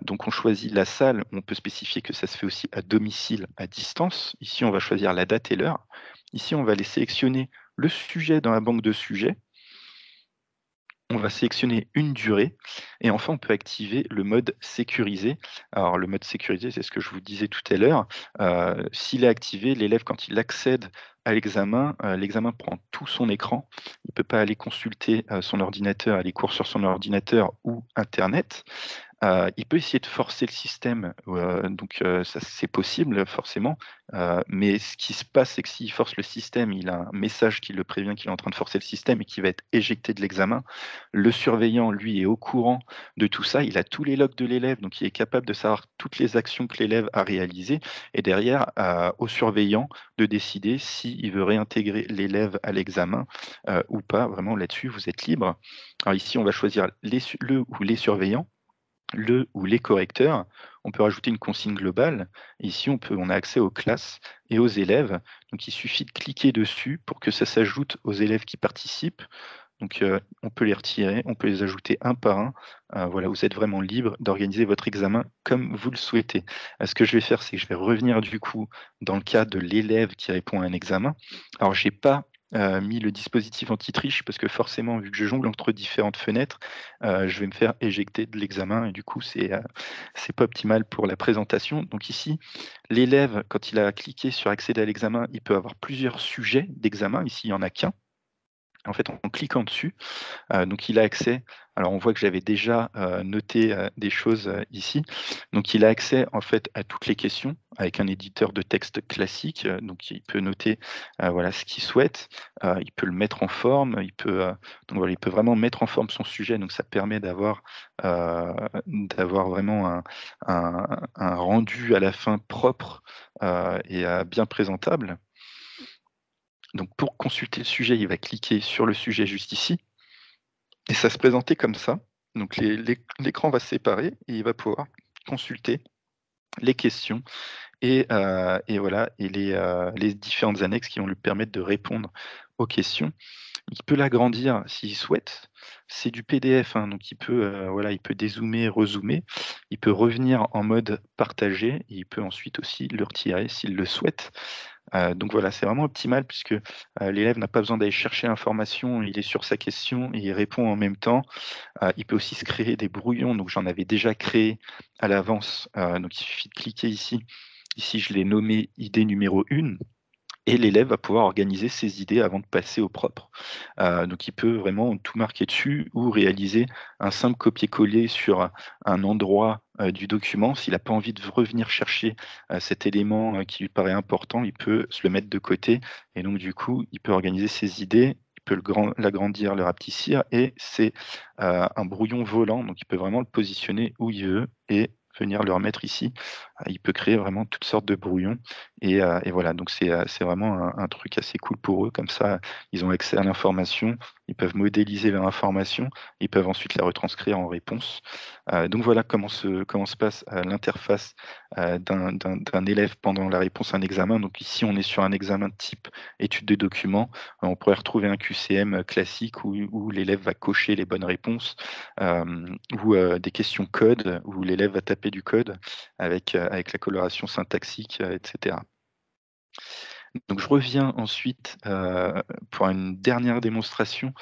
Donc, on choisit la salle. On peut spécifier que ça se fait aussi à domicile, à distance. Ici, on va choisir la date et l'heure. Ici, on va aller sélectionner le sujet dans la banque de sujets. On va sélectionner une durée et enfin on peut activer le mode sécurisé. Alors le mode sécurisé, c'est ce que je vous disais tout à l'heure. S'il est activé, l'élève quand il accède à l'examen prend tout son écran. Il ne peut pas aller consulter son ordinateur, les cours sur son ordinateur ou internet. Il peut essayer de forcer le système, donc ça c'est possible forcément, mais ce qui se passe, c'est que s'il force le système, il a un message qui le prévient qu'il est en train de forcer le système et qu'il va être éjecté de l'examen. Le surveillant, lui, est au courant de tout ça, il a tous les logs de l'élève, donc il est capable de savoir toutes les actions que l'élève a réalisées et derrière, au surveillant de décider s'il veut réintégrer l'élève à l'examen, ou pas. Vraiment là-dessus, vous êtes libre. Alors ici, on va choisir le ou les surveillants, le ou les correcteurs. On peut rajouter une consigne globale. Ici, on a accès aux classes et aux élèves. Donc, il suffit de cliquer dessus pour que ça s'ajoute aux élèves qui participent. Donc, on peut les retirer, on peut les ajouter un par un. Voilà, vous êtes vraiment libre d'organiser votre examen comme vous le souhaitez. Ce que je vais faire, c'est que je vais revenir du coup dans le cas de l'élève qui répond à un examen. Alors, j'ai pas mis le dispositif anti-triche parce que forcément, vu que je jongle entre différentes fenêtres, je vais me faire éjecter de l'examen et du coup, c'est pas optimal pour la présentation. Donc ici, l'élève, quand il a cliqué sur accéder à l'examen, il peut avoir plusieurs sujets d'examen. Ici, il y en a qu'un. En fait, en cliquant dessus, donc il a accès, alors on voit que j'avais déjà, noté, des choses, ici. Donc il a accès en fait à toutes les questions avec un éditeur de texte classique, donc il peut noter, voilà ce qu'il souhaite, il peut le mettre en forme, donc voilà, il peut vraiment mettre en forme son sujet, donc ça permet heu, d'avoir vraiment un rendu à la fin propre, et bien présentable. Donc pour consulter le sujet, il va cliquer sur le sujet juste ici et ça se présentait comme ça. Donc l'écran va se séparer et il va pouvoir consulter les questions et voilà et les différentes annexes qui vont lui permettre de répondre aux questions. Il peut l'agrandir s'il souhaite. C'est du PDF, hein, donc voilà, il peut dézoomer, rezoomer. Il peut revenir en mode partagé et il peut ensuite aussi le retirer s'il le souhaite. Donc voilà, c'est vraiment optimal puisque, l'élève n'a pas besoin d'aller chercher l'information, il est sur sa question et il répond en même temps. Il peut aussi se créer des brouillons, donc j'en avais déjà créé à l'avance, donc il suffit de cliquer ici. Ici, je l'ai nommé idée numéro 1 et l'élève va pouvoir organiser ses idées avant de passer au propre. Donc il peut vraiment tout marquer dessus ou réaliser un simple copier-coller sur un endroit, du document. S'il n'a pas envie de revenir chercher, cet élément, qui lui paraît important, il peut se le mettre de côté et donc du coup, il peut organiser ses idées, il peut l'agrandir, le rapetissir et c'est, un brouillon volant, donc il peut vraiment le positionner où il veut et venir le remettre ici. Il peut créer vraiment toutes sortes de brouillons et voilà, donc c'est vraiment un truc assez cool pour eux. Comme ça, ils ont accès à l'information, ils peuvent modéliser leur information, ils peuvent ensuite la retranscrire en réponse. Donc voilà comment se passe, l'interface, d'un élève pendant la réponse à un examen. Donc ici, on est sur un examen de type étude de documents. On pourrait retrouver un QCM, classique où l'élève va cocher les bonnes réponses, ou des questions code où l'élève va taper du code avec la coloration syntaxique, et cetera. Donc je reviens ensuite, pour une dernière démonstration,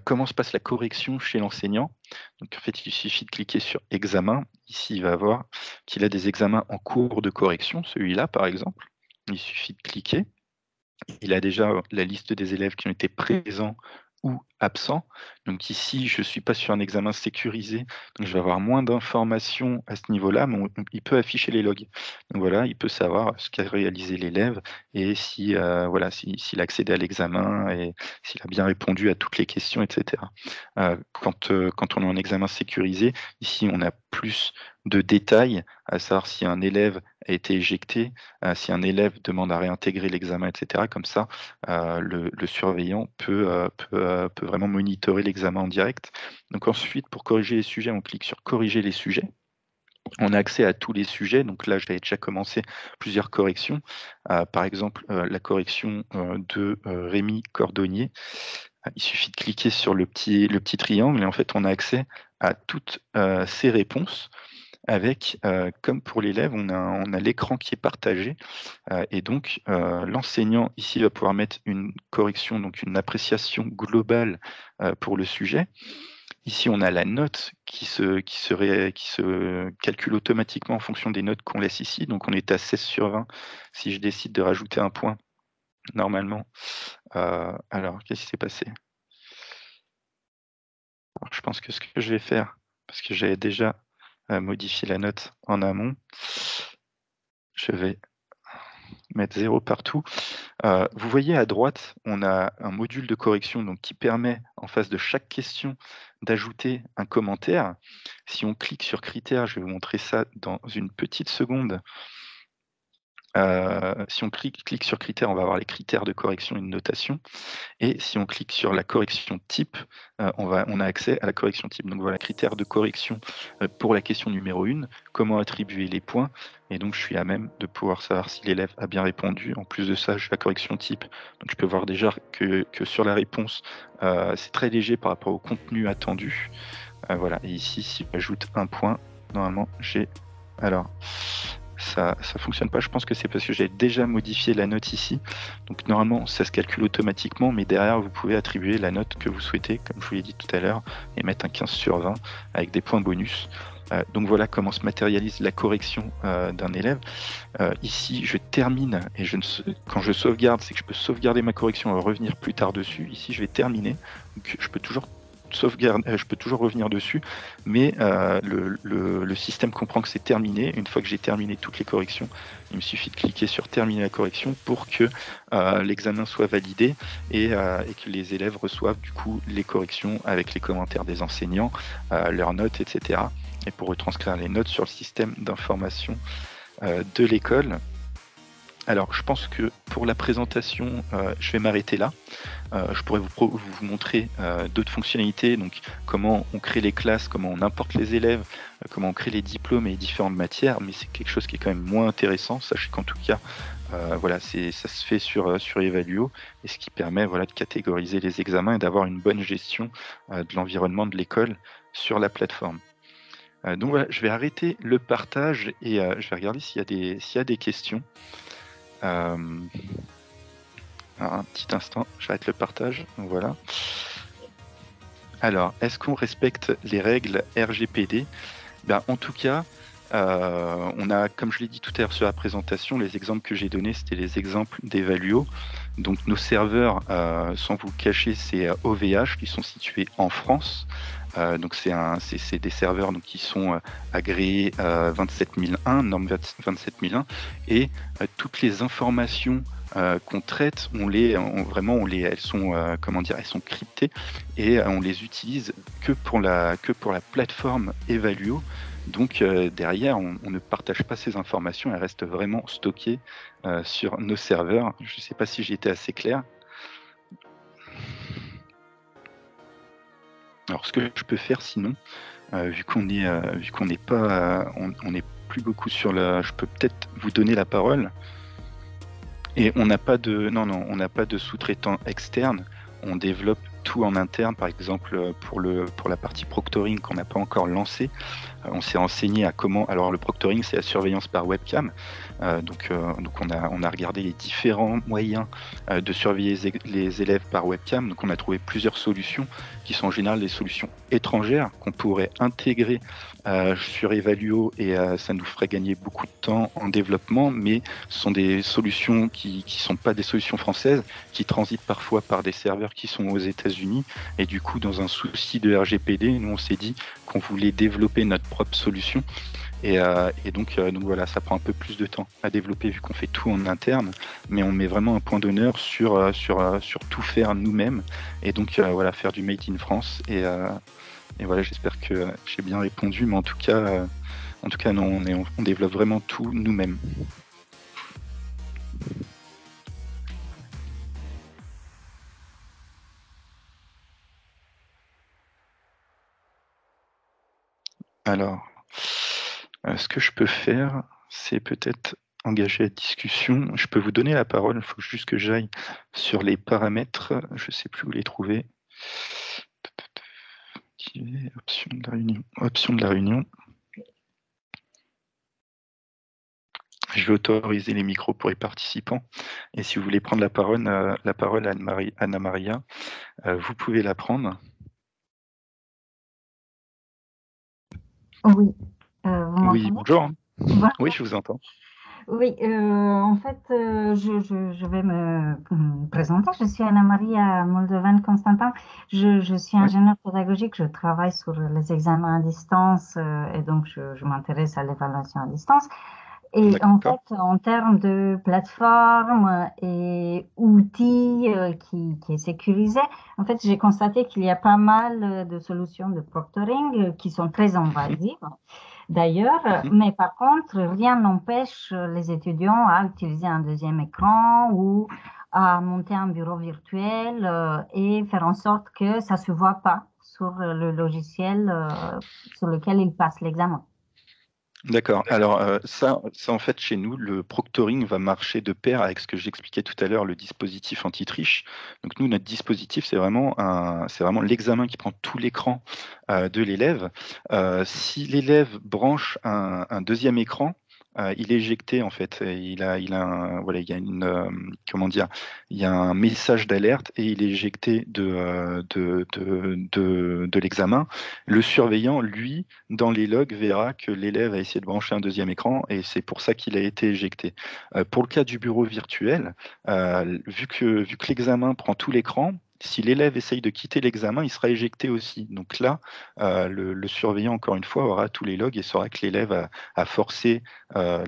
comment se passe la correction chez l'enseignant. Donc en fait, il suffit de cliquer sur examen. Ici, il va voir qu'il a des examens en cours de correction, celui-là par exemple. Il suffit de cliquer. Il a déjà la liste des élèves qui ont été présents ou absents. Donc ici, je ne suis pas sur un examen sécurisé, donc je vais avoir moins d'informations à ce niveau-là, mais il peut afficher les logs. Donc voilà, il peut savoir ce qu'a réalisé l'élève et si, voilà, s'il a accédé à l'examen et s'il a bien répondu à toutes les questions, et cetera. Quand on est en examen sécurisé, ici, on a plus de détails, à savoir si un élève a été éjecté, si un élève demande à réintégrer l'examen, et cetera. Comme ça, le surveillant peut vraiment monitorer l'examen en direct. Donc ensuite, pour corriger les sujets, on clique sur corriger les sujets. On a accès à tous les sujets, donc là, j'avais déjà commencé plusieurs corrections. Par exemple, la correction, de, Rémi Cordonnier. Il suffit de cliquer sur le petit triangle et en fait, on a accès à toutes, ces réponses avec, comme pour l'élève, on a l'écran qui est partagé, et donc l'enseignant ici va pouvoir mettre une correction, donc une appréciation globale, pour le sujet. Ici, on a la note qui se calcule automatiquement en fonction des notes qu'on laisse ici, donc on est à 16/20. Si je décide de rajouter un point, normalement, alors qu'est-ce qui s'est passé? Alors je pense que ce que je vais faire, parce que j'avais déjà modifier la note en amont. Je vais mettre 0 partout. Vous voyez à droite, on a un module de correction donc, qui permet, en face de chaque question, d'ajouter un commentaire. Si on clique sur critères, je vais vous montrer ça dans une petite seconde. Si on clique sur critères, on va avoir les critères de correction et de notation. Et si on clique sur la correction type, on a accès à la correction type. Donc voilà, critères de correction pour la question numéro 1, comment attribuer les points. Et donc je suis à même de pouvoir savoir si l'élève a bien répondu. En plus de ça, j'ai la correction type. Donc je peux voir déjà que sur la réponse, c'est très léger par rapport au contenu attendu. Voilà, et ici, si j'ajoute un point, normalement, j'ai... Alors, ça fonctionne pas. Je pense que c'est parce que j'ai déjà modifié la note ici. Donc normalement, ça se calcule automatiquement, mais derrière, vous pouvez attribuer la note que vous souhaitez, comme je vous l'ai dit tout à l'heure, et mettre un 15 sur 20 avec des points bonus. Donc voilà comment se matérialise la correction d'un élève. Ici, je termine, et quand je sauvegarde, c'est que je peux sauvegarder ma correction et revenir plus tard dessus. Ici, je vais terminer. Donc, je peux toujours revenir dessus, mais le système comprend que c'est terminé. Une fois que j'ai terminé toutes les corrections, il me suffit de cliquer sur terminer la correction pour que l'examen soit validé et que les élèves reçoivent du coup les corrections avec les commentaires des enseignants, leurs notes, etc. Et pour retranscrire les notes sur le système d'information de l'école. Alors, je pense que pour la présentation, je vais m'arrêter là. Je pourrais vous montrer d'autres fonctionnalités, donc comment on crée les classes, comment on importe les élèves, comment on crée les diplômes et les différentes matières, mais c'est quelque chose qui est quand même moins intéressant. Sachez qu'en tout cas, voilà, ça se fait sur Evaluo, et ce qui permet voilà, de catégoriser les examens et d'avoir une bonne gestion de l'environnement de l'école sur la plateforme. Donc voilà, je vais arrêter le partage et je vais regarder s'il y a des questions. Un petit instant, j'arrête le partage. Voilà. Alors, est-ce qu'on respecte les règles RGPD? En tout cas, on a, comme je l'ai dit tout à l'heure sur la présentation, les exemples que j'ai donnés, c'était les exemples d'Evaluo. Donc nos serveurs, sans vous le cacher, c'est OVH qui sont situés en France. Donc c'est des serveurs donc, qui sont agréés 27001, norme 27001, et toutes les informations qu'on traite, elles sont cryptées et on les utilise que pour la plateforme Evaluo. Donc derrière, on ne partage pas ces informations, elles restent vraiment stockées sur nos serveurs. Je ne sais pas si j'ai été assez clair. Alors, ce que je peux faire sinon, vu qu'on n'est pas, on n'est plus beaucoup sur je peux peut-être vous donner la parole. Et on n'a pas de sous-traitant externe. On développe tout en interne. Par exemple, pour la partie proctoring qu'on n'a pas encore lancée, on s'est renseigné à comment. Alors, le proctoring, c'est la surveillance par webcam. Donc on a regardé les différents moyens de surveiller les élèves par webcam. Donc on a trouvé plusieurs solutions qui sont en général des solutions étrangères qu'on pourrait intégrer sur Evaluo et ça nous ferait gagner beaucoup de temps en développement, mais ce sont des solutions qui sont pas des solutions françaises, qui transitent parfois par des serveurs qui sont aux États-Unis. Et du coup, dans un souci de RGPD, nous on s'est dit qu'on voulait développer notre propre solution. Et donc voilà, ça prend un peu plus de temps à développer vu qu'on fait tout en interne, mais on met vraiment un point d'honneur sur tout faire nous-mêmes. Et donc voilà, faire du Made in France. Et voilà, j'espère que j'ai bien répondu, mais en tout cas non, on développe vraiment tout nous-mêmes. Alors, ce que je peux faire, c'est peut-être engager la discussion. Je peux vous donner la parole, il faut juste que j'aille sur les paramètres. Je ne sais plus où les trouver. Option de la réunion. Je vais autoriser les micros pour les participants. Et si vous voulez prendre la parole à Anna-Maria, vous pouvez la prendre. Oui. Oui, bonjour. Oui, je vous entends. Oui, en fait, je vais me présenter. Je suis Anna-Maria Moldovan-Constantin. Je suis Oui, ingénieure pédagogique. Je travaille sur les examens à distance et donc je m'intéresse à l'évaluation à distance. Et en d'accord. fait, en termes de plateforme et outils qui est sécurisé, en fait, j'ai constaté qu'il y a pas mal de solutions de proctoring qui sont très Mhm, invasives d'ailleurs, mhm. mais par contre, rien n'empêche les étudiants à utiliser un deuxième écran ou à monter un bureau virtuel et faire en sorte que ça se voit pas sur le logiciel sur lequel ils passent l'examen. D'accord. Alors ça, en fait, chez nous, le proctoring va marcher de pair avec ce que j'expliquais tout à l'heure, le dispositif anti-triche. Donc nous, notre dispositif, c'est vraiment l'examen qui prend tout l'écran de l'élève. Si l'élève branche un deuxième écran, il est éjecté en fait. Et voilà, il y a comment dire, il y a un message d'alerte et il est éjecté de l'examen. Le surveillant, lui, dans les logs, verra que l'élève a essayé de brancher un deuxième écran et c'est pour ça qu'il a été éjecté. Pour le cas du bureau virtuel, vu que l'examen prend tout l'écran, si l'élève essaye de quitter l'examen, il sera éjecté aussi. Donc là, le surveillant, encore une fois, aura tous les logs et saura que l'élève a forcé, a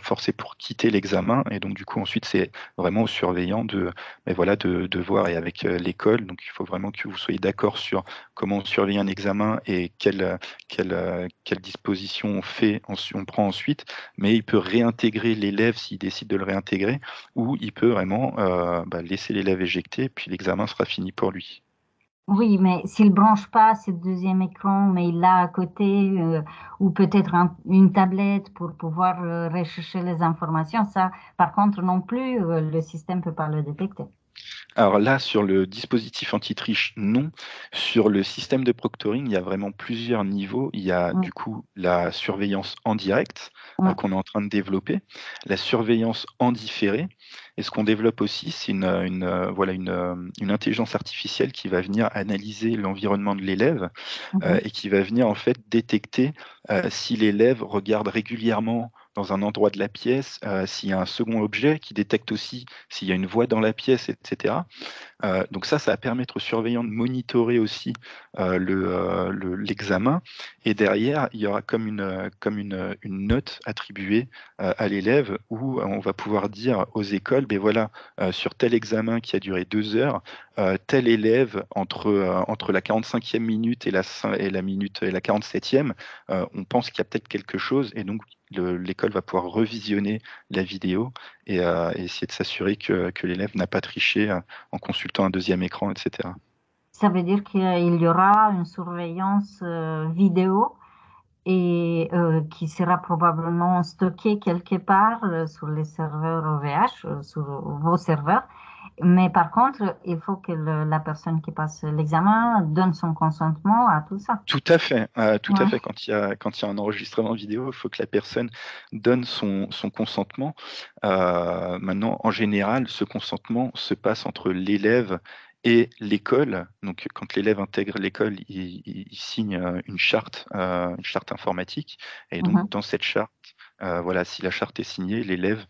forcé pour quitter l'examen. Et donc, du coup, ensuite, c'est vraiment au surveillant mais voilà, de voir et avec l'école. Donc, il faut vraiment que vous soyez d'accord sur comment on surveille un examen et quelle disposition on prend ensuite, mais il peut réintégrer l'élève s'il décide de le réintégrer, ou il peut vraiment laisser l'élève éjecté, puis l'examen sera fini pour lui. Oui, mais s'il branche pas ce deuxième écran, mais il l'a à côté, ou peut-être une tablette pour pouvoir rechercher les informations, ça, par contre, non plus, le système peut pas le détecter. Alors là, sur le dispositif anti-triche, non. Sur le système de proctoring, il y a vraiment plusieurs niveaux. Il y a Mm, du coup la surveillance en direct mm, qu'on est en train de développer, la surveillance en différé, et ce qu'on développe aussi, c'est voilà, une intelligence artificielle qui va venir analyser l'environnement de l'élève mhm, et qui va venir en fait détecter si l'élève regarde régulièrement dans un endroit de la pièce, s'il y a un second objet, qui détecte aussi s'il y a une voix dans la pièce, etc. Donc ça va permettre aux surveillants de monitorer aussi l'examen. Et derrière, il y aura comme une note attribuée à l'élève où on va pouvoir dire aux écoles, ben voilà, sur tel examen qui a duré 2 heures, tel élève entre la 45e minute et la minute et la 47e, on pense qu'il y a peut-être quelque chose et donc l'école va pouvoir revisionner la vidéo et essayer de s'assurer que l'élève n'a pas triché en consultant un deuxième écran, etc. Ça veut dire qu'il y aura une surveillance vidéo et qui sera probablement stockée quelque part sur les serveurs OVH, sur vos serveurs. Mais par contre, il faut que la personne qui passe l'examen donne son consentement à tout ça. Tout à fait, tout à Ouais. fait. Quand il y a un enregistrement vidéo, il faut que la personne donne son consentement. Maintenant, en général, ce consentement se passe entre l'élève et l'école. Donc, quand l'élève intègre l'école, il signe une charte informatique. Et donc, Mhm. dans cette charte, voilà, si la charte est signée, l'élève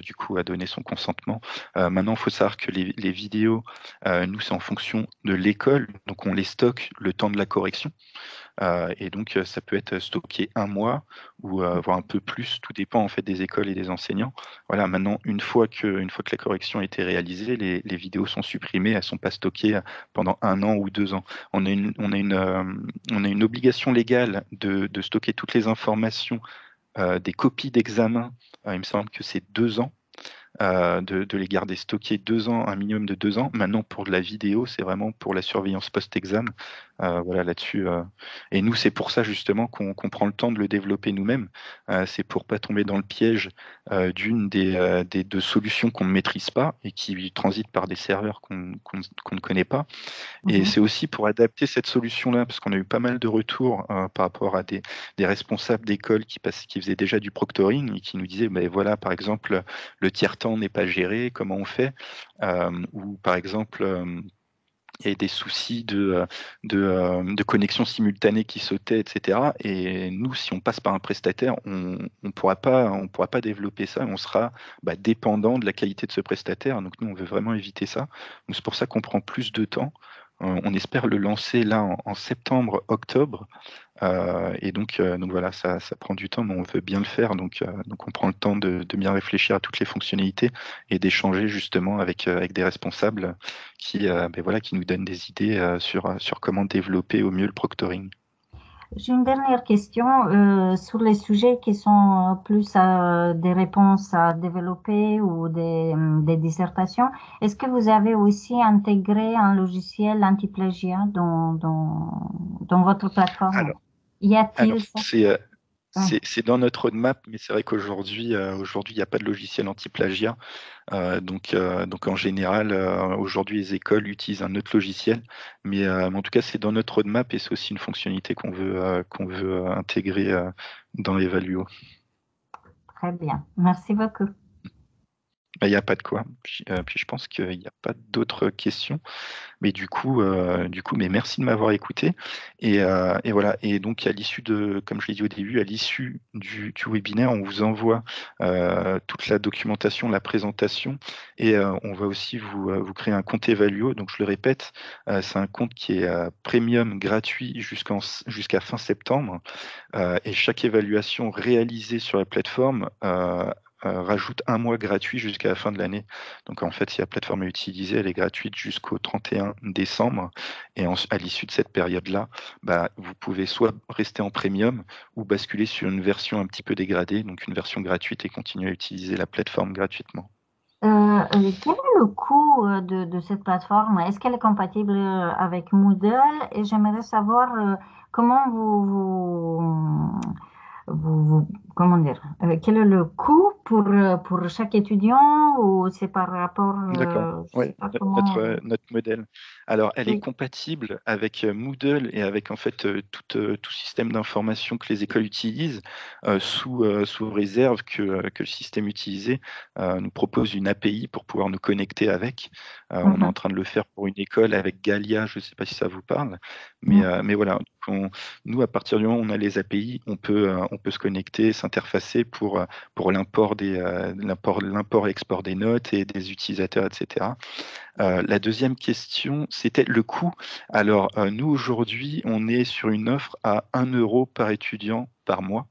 du coup a donné son consentement. Maintenant, il faut savoir que les vidéos, nous, c'est en fonction de l'école, donc on les stocke le temps de la correction. Et donc, ça peut être stocké un mois ou voire un peu plus, tout dépend en fait des écoles et des enseignants. Voilà, maintenant, une fois que la correction a été réalisée, les vidéos sont supprimées, elles ne sont pas stockées pendant 1 an ou 2 ans. On a une obligation légale de stocker toutes les informations des copies d'examen. Il me semble que c'est 2 ans de les garder stockés 2 ans, un minimum de 2 ans. Maintenant, pour de la vidéo, c'est vraiment pour la surveillance post-examen. Voilà, là-dessus. Et nous, c'est pour ça justement qu'on prend le temps de le développer nous-mêmes. C'est pour pas tomber dans le piège d'une des deux solutions qu'on ne maîtrise pas et qui transitent par des serveurs qu'on ne connaît pas. Et Mhm. c'est aussi pour adapter cette solution-là, parce qu'on a eu pas mal de retours par rapport à des responsables d'école qui faisaient déjà du proctoring et qui nous disaient, ben voilà, par exemple, le tiers-temps n'est pas géré, comment on fait? Ou par exemple, il y avait des soucis de connexion simultanée qui sautaient, etc. Et nous, si on passe par un prestataire, on pourra pas développer ça. On sera dépendant de la qualité de ce prestataire. Donc nous, on veut vraiment éviter ça. Donc c'est pour ça qu'on prend plus de temps. On espère le lancer là en septembre, octobre. Donc voilà, ça prend du temps, mais on veut bien le faire. Donc on prend le temps de bien réfléchir à toutes les fonctionnalités et d'échanger justement avec des responsables qui nous donnent des idées sur comment développer au mieux le proctoring. J'ai une dernière question sur les sujets qui sont plus des réponses à développer ou des dissertations. Est-ce que vous avez aussi intégré un logiciel anti-plagiat dans votre plateforme? Alors, Y alors a-t-il ça? Ouais. c'est dans notre roadmap, mais c'est vrai qu'aujourd'hui, il n'y a pas de logiciel anti-plagiat. Donc en général, aujourd'hui, les écoles utilisent un autre logiciel, mais en tout cas, c'est dans notre roadmap et c'est aussi une fonctionnalité qu'on veut intégrer dans Evaluo. Très bien. Merci beaucoup. Il n'y a pas de quoi. Puis je pense qu'il n'y a pas d'autres questions. Mais mais merci de m'avoir écouté. Et voilà. Et donc, comme je l'ai dit au début, à l'issue du webinaire, on vous envoie toute la documentation, la présentation, et on va aussi vous créer un compte Evaluo. Donc, je le répète, c'est un compte qui est premium, gratuit jusqu'à fin septembre. Et chaque évaluation réalisée sur la plateforme rajoute un mois gratuit jusqu'à la fin de l'année. Donc en fait, si la plateforme est utilisée, elle est gratuite jusqu'au 31 décembre. Et à l'issue de cette période-là, vous pouvez soit rester en premium ou basculer sur une version un petit peu dégradée, donc une version gratuite et continuer à utiliser la plateforme gratuitement. Quel est le coût de cette plateforme? Est-ce qu'elle est compatible avec Moodle? Et j'aimerais savoir comment comment dire, quel est le coût pour chaque étudiant ou c'est par rapport, D'accord. je Oui, sais pas comment. notre modèle. Alors, elle est Oui. compatible avec Moodle et avec en fait tout système d'information que les écoles utilisent, sous réserve que le système utilisé nous propose une API pour pouvoir nous connecter avec. On est en Mhm. train de le faire pour une école avec Galia, je ne sais pas si ça vous parle, Non. mais voilà. Nous, à partir du moment où on a les API, on peut se connecter, s'interfacer pour l'import et export des notes et des utilisateurs, etc. La deuxième question, c'était le coût. Alors, nous, aujourd'hui, on est sur une offre à 1 € par étudiant par mois.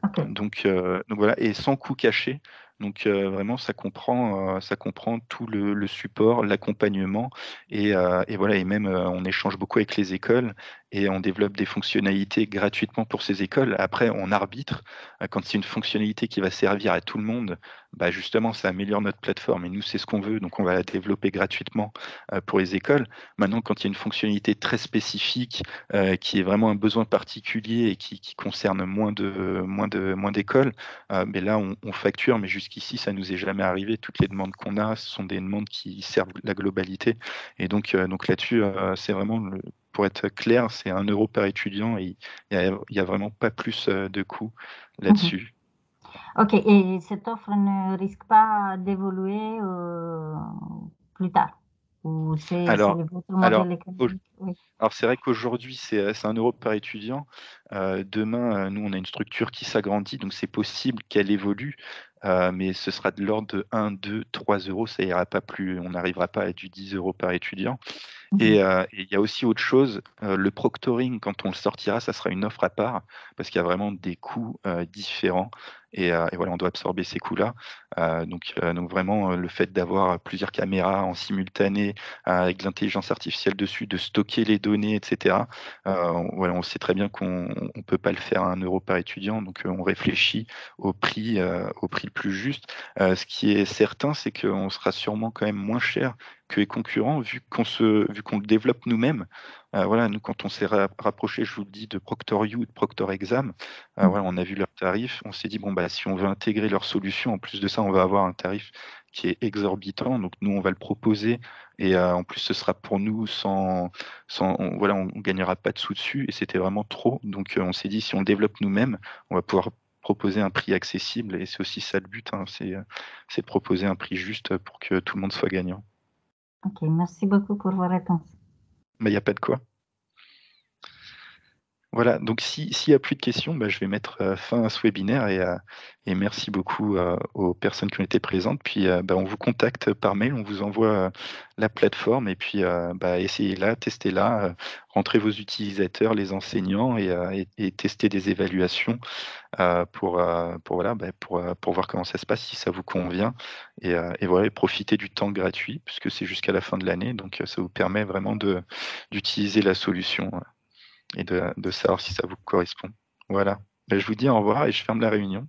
OK. Donc voilà, et sans coût caché. Donc vraiment, ça comprend tout le support, l'accompagnement, et voilà, et même on échange beaucoup avec les écoles et on développe des fonctionnalités gratuitement pour ces écoles. Après, on arbitre. Quand c'est une fonctionnalité qui va servir à tout le monde, justement, ça améliore notre plateforme et nous, c'est ce qu'on veut. Donc on va la développer gratuitement pour les écoles. Maintenant, quand il y a une fonctionnalité très spécifique, qui est vraiment un besoin particulier et qui concerne moins d'écoles, mais là, on facture, mais jusqu'ici, ça nous est jamais arrivé. Toutes les demandes qu'on a, ce sont des demandes qui servent la globalité. Et donc là-dessus, c'est vraiment, pour être clair, c'est 1 € par étudiant et il y a vraiment pas plus de coûts Mhm. là-dessus. OK. Et cette offre ne risque pas d'évoluer plus tard? Ou c'est Alors, votre alors, modèle économique? Oui. Alors c'est vrai qu'aujourd'hui, c'est 1 € par étudiant. Demain, nous, on a une structure qui s'agrandit, donc c'est possible qu'elle évolue, mais ce sera de l'ordre de 1, 2, 3 €, ça ira pas plus, on n'arrivera pas à du 10 € par étudiant. Mhm. Et il y a aussi autre chose, le proctoring, quand on le sortira, ça sera une offre à part, parce qu'il y a vraiment des coûts différents, et voilà, on doit absorber ces coûts-là. Donc vraiment, le fait d'avoir plusieurs caméras en simultané, avec de l'intelligence artificielle dessus, de stocker les données, et cetera, voilà, on sait très bien qu'on ne peut pas le faire à 1 € par étudiant, donc on réfléchit au prix le plus juste. Ce qui est certain, c'est qu'on sera sûrement quand même moins cher que les concurrents, vu qu'on le développe nous-mêmes. Voilà, nous, quand on s'est rapproché, je vous le dis, de Proctor-U, de Proctor Exam, voilà, on a vu leurs tarifs, on s'est dit, bon, si on veut intégrer leur solution, en plus de ça, on va avoir un tarif qui est exorbitant, donc nous, on va le proposer, et en plus, ce sera pour nous voilà, on gagnera pas de sous dessus, et c'était vraiment trop, donc on s'est dit, si on le développe nous-mêmes, on va pouvoir proposer un prix accessible, et c'est aussi ça le but, hein, c'est de proposer un prix juste pour que tout le monde soit gagnant. Ok, merci beaucoup pour vos réponses. Mais il n'y a pas de quoi. Voilà, donc s'il y a plus de questions, bah, je vais mettre fin à ce webinaire et merci beaucoup aux personnes qui ont été présentes. Puis bah, on vous contacte par mail, on vous envoie la plateforme et puis bah, essayez-la, testez-la, rentrez vos utilisateurs, les enseignants et testez des évaluations voilà, bah, pour voir comment ça se passe, si ça vous convient. Et voilà, et profitez du temps gratuit puisque c'est jusqu'à la fin de l'année, donc ça vous permet vraiment d'utiliser la solution et de savoir si ça vous correspond. Voilà. Ben, je vous dis au revoir et je ferme la réunion.